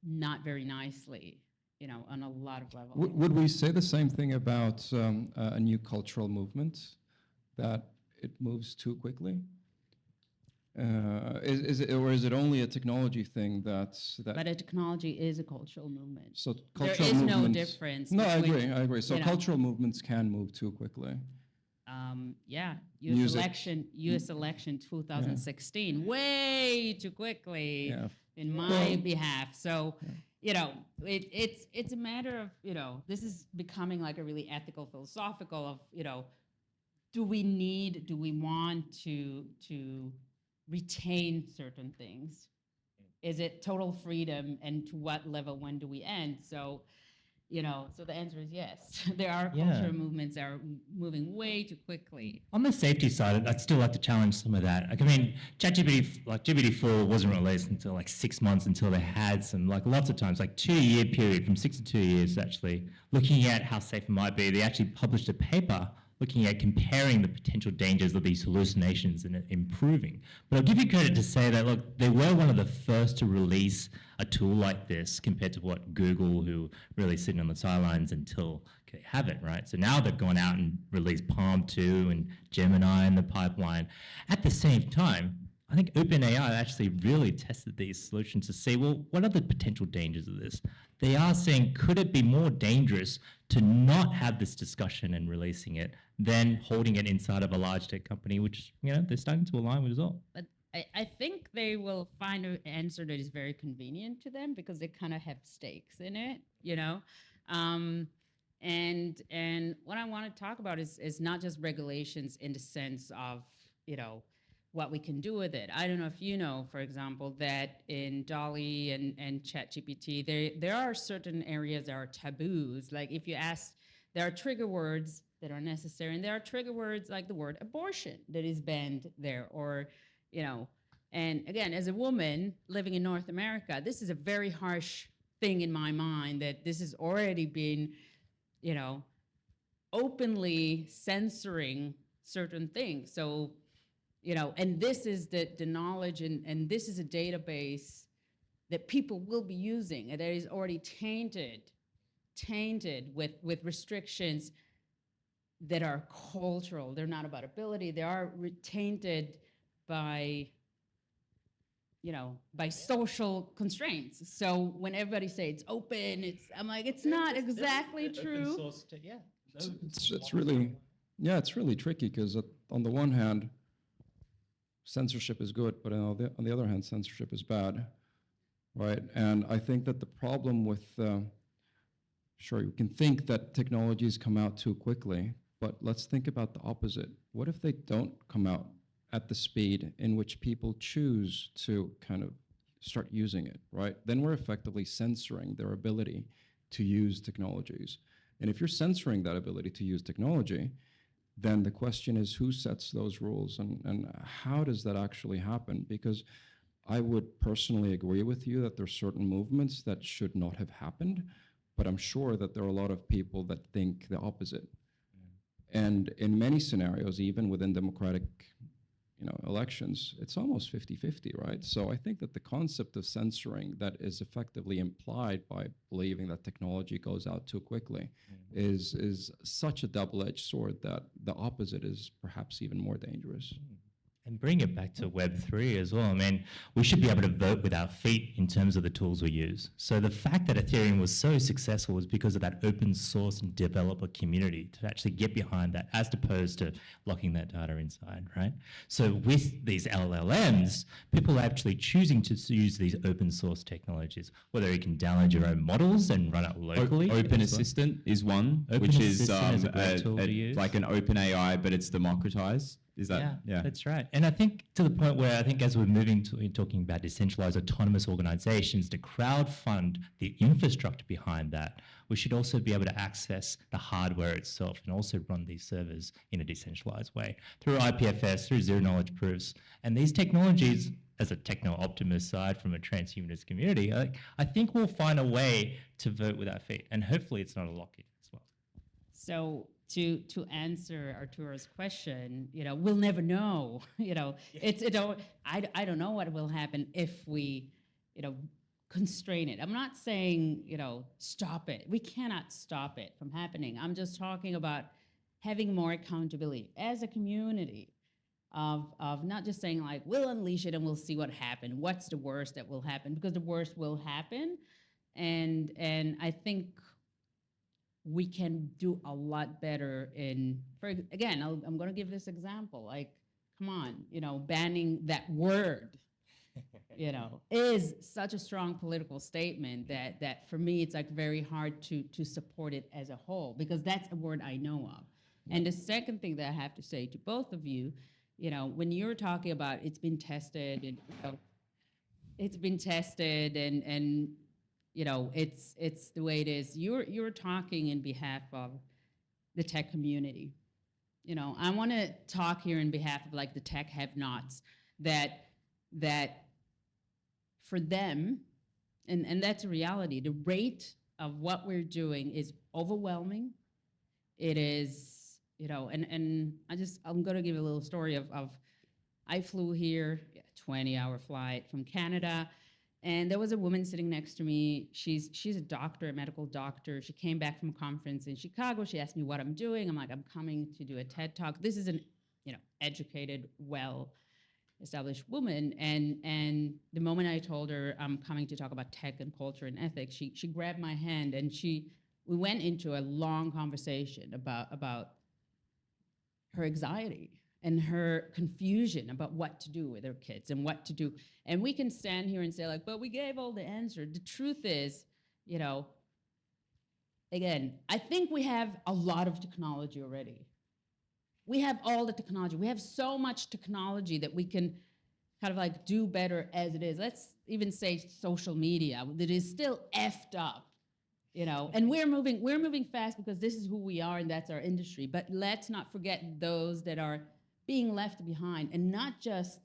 not very nicely, on a lot of levels. Would we say the same thing about a new cultural movement, that it moves too quickly? Is it only a technology thing that? But a technology is a cultural movement. So there cultural is no movements- difference. No, I between, agree. So cultural movements can move too quickly. Yeah, Music. U.S. election 2016, way too quickly Yeah. in my behalf. So, it's a matter of, this is becoming like a really ethical, philosophical of, do we want to retain certain things? Is it total freedom, and to what level, when do we end? So, so the answer is yes. There are cultural movements that are moving way too quickly. On the safety side, I'd still like to challenge some of that. Like, I mean, ChatGPT, like GPT-4 wasn't released until like 6 months, until they had some, like lots of times, like 2-year period, from 6 to 2 years actually, looking at how safe it might be. They actually published a paper looking at comparing the potential dangers of these hallucinations and improving. But I'll give you credit to say that, look, they were one of the first to release a tool like this, compared to what Google, who really sitting on the sidelines until they have it, right? So now they've gone out and released Palm 2 and Gemini in the pipeline. At the same time, I think OpenAI actually really tested these solutions to see, well, what are the potential dangers of this? They are saying, could it be more dangerous to not have this discussion and releasing it than holding it inside of a large tech company, which, they're starting to align with as well. But I think they will find an answer that is very convenient to them, because they kind of have stakes in it, And what I want to talk about is not just regulations in the sense of, what we can do with it. I don't know if you know, for example, that in DALL-E and ChatGPT, there are certain areas that are taboos. Like if you ask, there are trigger words that are necessary, and there are trigger words like the word abortion that is banned there, or, and again, as a woman living in North America, this is a very harsh thing in my mind, that this has already been, openly censoring certain things. So, and this is the knowledge, and this is a database that people will be using, and that is already tainted with restrictions that are cultural. They're not about ability. They are tainted by, by social constraints. So when everybody say it's open, I'm like, it's not exactly true. It's really tricky, because on the one hand, censorship is good, but on the other hand, censorship is bad, right? And I think that the problem with, sure, you can think that technologies come out too quickly, but let's think about the opposite. What if they don't come out at the speed in which people choose to kind of start using it, right? Then we're effectively censoring their ability to use technologies. And if you're censoring that ability to use technology, then the question is, who sets those rules, and how does that actually happen? Because I would personally agree with you that there are certain movements that should not have happened, but I'm sure that there are a lot of people that think the opposite. And in many scenarios, even within democratic elections, it's almost 50-50, right? So I think that the concept of censoring that is effectively implied by believing that technology goes out too quickly is such a double-edged sword that the opposite is perhaps even more dangerous. And bring it back to Web3 as well. I mean, we should be able to vote with our feet in terms of the tools we use. So the fact that Ethereum was so successful was because of that open source and developer community to actually get behind that, as opposed to locking that data inside, right? So with these LLMs, people are actually choosing to use these open source technologies, whether you can download your own models and run it locally. Open Assistant is one, Open which Assistant is is a great tool to use. like an open AI, but it's democratized. Is that, yeah. That's right. And I think to the point where I think as we're moving to talking about decentralized autonomous organizations to crowdfund the infrastructure behind that, we should also be able to access the hardware itself and also run these servers in a decentralized way through IPFS, through zero knowledge proofs. And these technologies, as a techno-optimist side from a transhumanist community, I think we'll find a way to vote with our feet. And hopefully it's not a lock-in as well. So to answer Arturo's question, we'll never know. I don't know what will happen if we, constrain it. I'm not saying, stop it. We cannot stop it from happening. I'm just talking about having more accountability as a community of not just saying like, we'll unleash it and we'll see what happens. What's the worst that will happen? Because the worst will happen. And I think we can do a lot better I'm going to give this example. Like, come on, banning that word, is such a strong political statement that for me, it's like very hard to support it as a whole, because that's a word I know of. And the second thing that I have to say to both of you, when you're talking about it's been tested and, it's the way it is. You're talking in behalf of the tech community. I want to talk here in behalf of like the tech have-nots that for them, and that's a reality. The rate of what we're doing is overwhelming. It is, and I'm going to give a little story of I flew here, 20-hour flight from Canada. And there was a woman sitting next to me. She's a doctor, a medical doctor. She came back from a conference in Chicago. She asked me what I'm doing. I'm like, I'm coming to do a TED Talk. This is an, educated, well-established woman. And the moment I told her I'm coming to talk about tech and culture and ethics, she grabbed my hand and we went into a long conversation about her anxiety and her confusion about what to do with her kids and what to do. And we can stand here and say like, but we gave all the answer. The truth is, again, I think we have a lot of technology already. We have all the technology. We have so much technology that we can kind of like do better as it is. Let's even say social media that is still effed up. And we're moving fast because this is who we are and that's our industry. But let's not forget those that are being left behind, and not just,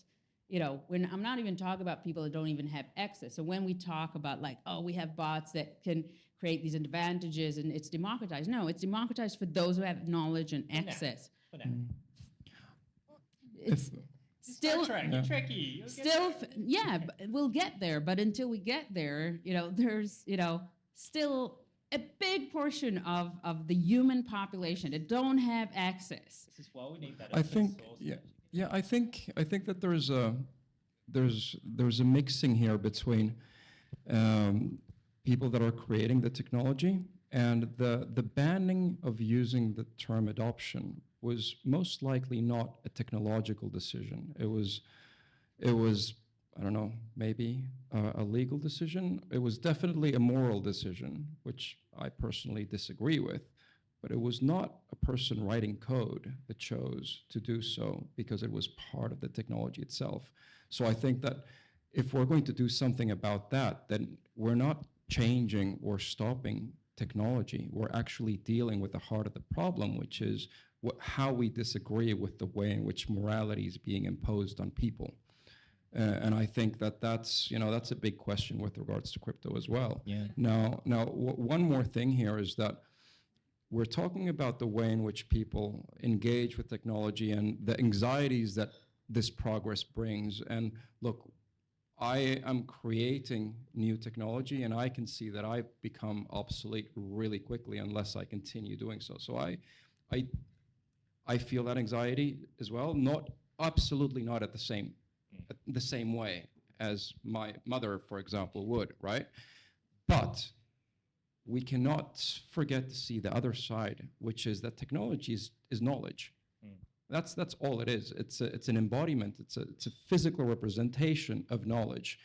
I'm not even talking about people that don't even have access. So when we talk about like, oh, we have bots that can create these advantages and it's democratized. No, it's democratized for those who have knowledge and access. It's still tricky. But we'll get there. But until we get there, there's, still a big portion of the human population that don't have access. This is why we need that. I think that there's a mixing here between people that are creating the technology, and the banning of using the term adoption was most likely not a technological decision. It was I don't know, maybe a legal decision. It was definitely a moral decision, which I personally disagree with. But it was not a person writing code that chose to do so because it was part of the technology itself. So I think that if we're going to do something about that, then we're not changing or stopping technology. We're actually dealing with the heart of the problem, which is how we disagree with the way in which morality is being imposed on people. And I think that's a big question with regards to crypto as well. Yeah. Now, one more thing here is that we're talking about the way in which people engage with technology and the anxieties that this progress brings. And look, I am creating new technology, and I can see that I become obsolete really quickly unless I continue doing so. So I feel that anxiety as well. Absolutely not at the same way as my mother, for example, would, right? But we cannot forget to see the other side, which is that technology is knowledge. That's all it is. It's an embodiment. It's a physical representation of knowledge,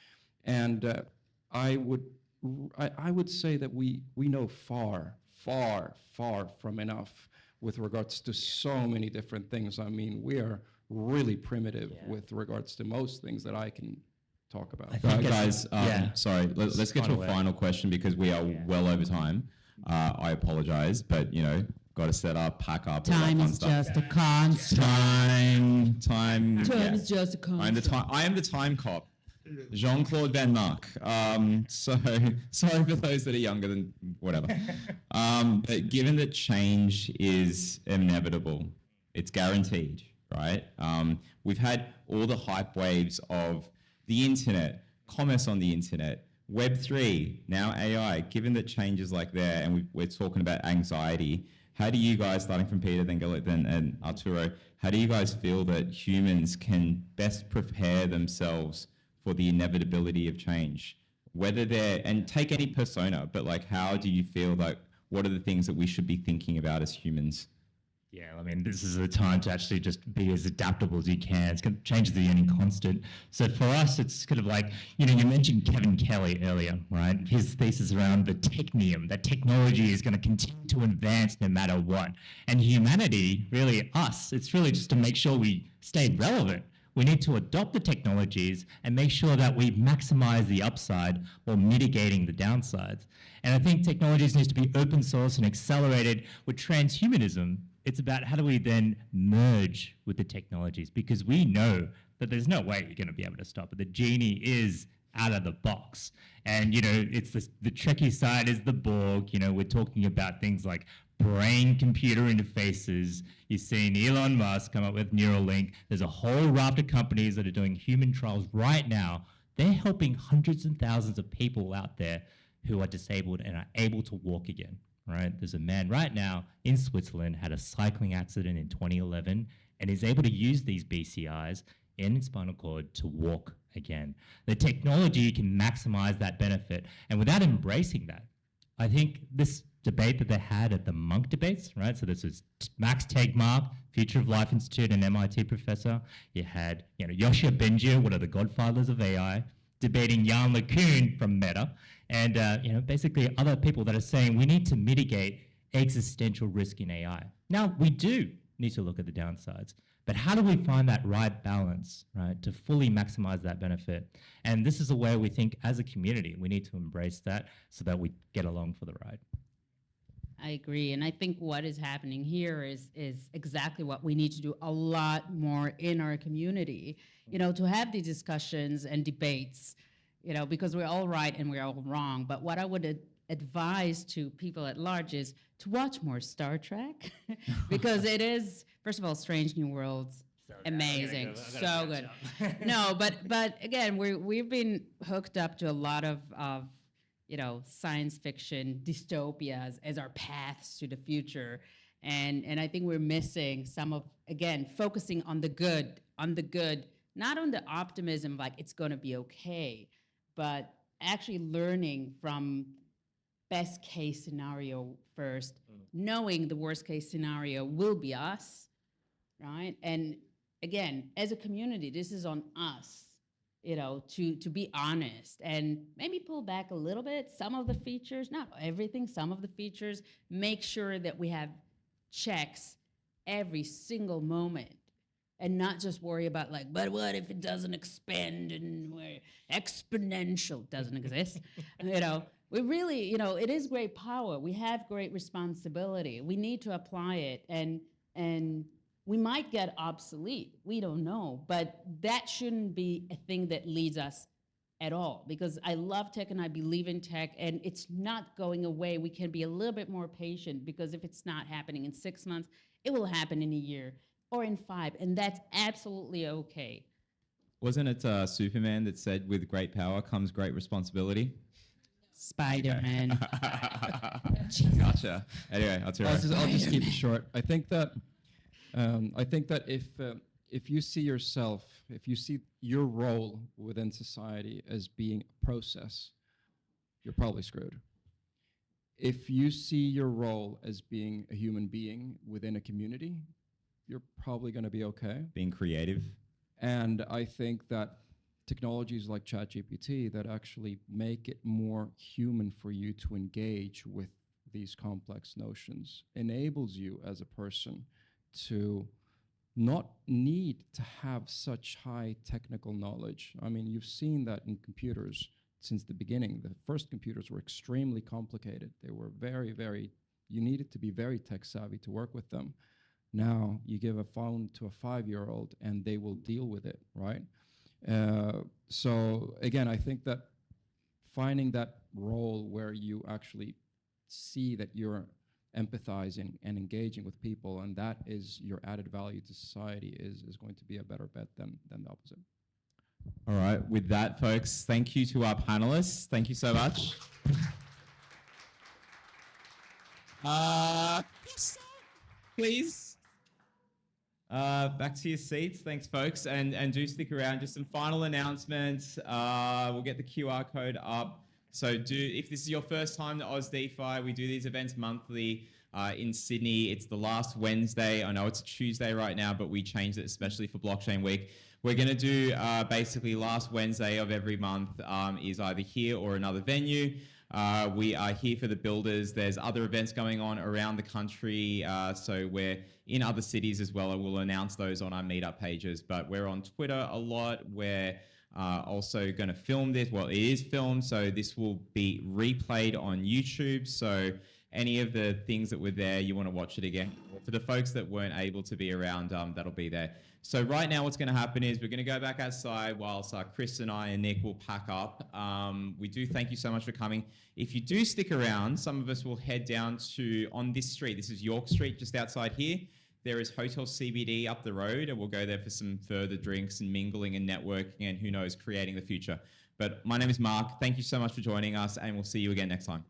and I would say that we know far from enough with regards to so many different things. I mean, we are really primitive with regards to most things that I can talk about. Guys, sorry, let's get to a final question because we are well over time. I apologize, but got to set up, pack up. Time is just a constant. Time is just a constant. I am the time cop. Jean-Claude Van Mark. So sorry for those that are younger than whatever. But given that change is inevitable, it's guaranteed, right? We've had all the hype waves of the internet, commerce on the internet, Web3, now AI. Given that change is like there, and we're talking about anxiety, how do you guys, starting from Peter, then Galit, and Arturo, how do you guys feel that humans can best prepare themselves for the inevitability of change? Whether they're, and take any persona, but like, how do you feel like, what are the things that we should be thinking about as humans? Yeah, I mean, this is the time to actually just be as adaptable as you can. Change is the only constant. So for us, it's kind of like, you mentioned Kevin Kelly earlier, right? His thesis around the technium, that technology is going to continue to advance no matter what. And humanity, really us, it's really just to make sure we stay relevant. We need to adopt the technologies and make sure that we maximize the upside while mitigating the downsides. And I think technologies need to be open source and accelerated with transhumanism. It's about how do we then merge with the technologies, because we know that there's no way you're going to be able to stop it. The genie is out of the box. And, it's the tricky side is the Borg. We're talking about things like brain-computer interfaces. You've seen Elon Musk come up with Neuralink. There's a whole raft of companies that are doing human trials right now. They're helping hundreds and thousands of people out there who are disabled and are able to walk again. Right? There's a man right now in Switzerland had a cycling accident in 2011 and is able to use these BCIs in his spinal cord to walk again. The technology can maximize that benefit, and without embracing that, I think this debate that they had at the Monk debates, right? So this is Max Tegmark, Future of Life Institute and MIT professor. You had, Yoshia Bengio, one of the godfathers of AI, debating Jan LeCun from Meta, and basically other people that are saying we need to mitigate existential risk in AI. Now, we do need to look at the downsides, but how do we find that right balance, right, to fully maximize that benefit? And this is a way we think as a community we need to embrace that so that we get along for the ride. I agree, and I think what is happening here is exactly what we need to do a lot more in our community, to have these discussions and debates, because we're all right and we're all wrong. But what I would advise to people at large is to watch more Star Trek, because it is, first of all, Strange New Worlds, amazing, so good. No, but again, we've been hooked up to a lot of science fiction dystopias as our paths to the future. And I think we're missing some of, again, focusing on the good, not on the optimism, like it's gonna be okay, but actually learning from best case scenario first, knowing the worst case scenario will be us, right? And again, as a community, this is on us, to be honest and maybe pull back a little bit. Some of the features, not everything, some of the features, make sure that we have checks every single moment and not just worry about but what if it doesn't expand and where exponential doesn't exist? We really, it is great power. We have great responsibility. We need to apply it, and we might get obsolete. We don't know, but that shouldn't be a thing that leads us at all, because I love tech and I believe in tech, and it's not going away. We can be a little bit more patient, because if it's not happening in 6 months, it will happen in a year or in 5, and that's absolutely okay. Wasn't it Superman that said, with great power comes great responsibility? Spider-Man. Gotcha. Anyway, I'll just keep it short. I think that if you see yourself, if you see your role within society as being a process, you're probably screwed. If you see your role as being a human being within a community, you're probably going to be okay. Being creative. And I think that technologies like ChatGPT that actually make it more human for you to engage with these complex notions enables you as a person to not need to have such high technical knowledge. I mean, you've seen that in computers since the beginning. The first computers were extremely complicated. They were you needed to be very tech savvy to work with them. Now you give a phone to a 5-year-old and they will deal with it, right? So again, I think that finding that role where you actually see that you're empathizing and engaging with people, and that is your added value to society, is going to be a better bet than the opposite. All right, with that, folks, thank you to our panelists. Thank you so much. Please. Back to your seats. Thanks, folks. And do stick around. Just some final announcements. We'll get the QR code up. So if this is your first time to Oz DeFi, we do these events monthly in Sydney. It's the last Wednesday. I know it's a Tuesday right now, but we changed it especially for Blockchain Week. We're going to do basically last Wednesday of every month is either here or another venue. We are here for the builders. There's other events going on around the country. So we're in other cities as well, and we'll announce those on our meetup pages. But we're on Twitter a lot. We're also going to film this. Well, it is filmed, so this will be replayed on YouTube. So any of the things that were there, you want to watch it again. For the folks that weren't able to be around, that'll be there. So right now what's going to happen is we're going to go back outside whilst Chris and I and Nick will pack up. We do thank you so much for coming. If you do stick around, some of us will head down to, on this street, this is York Street, just outside here. There is Hotel CBD up the road, and we'll go there for some further drinks and mingling and networking and who knows, creating the future. But my name is Mark. Thank you so much for joining us, and we'll see you again next time.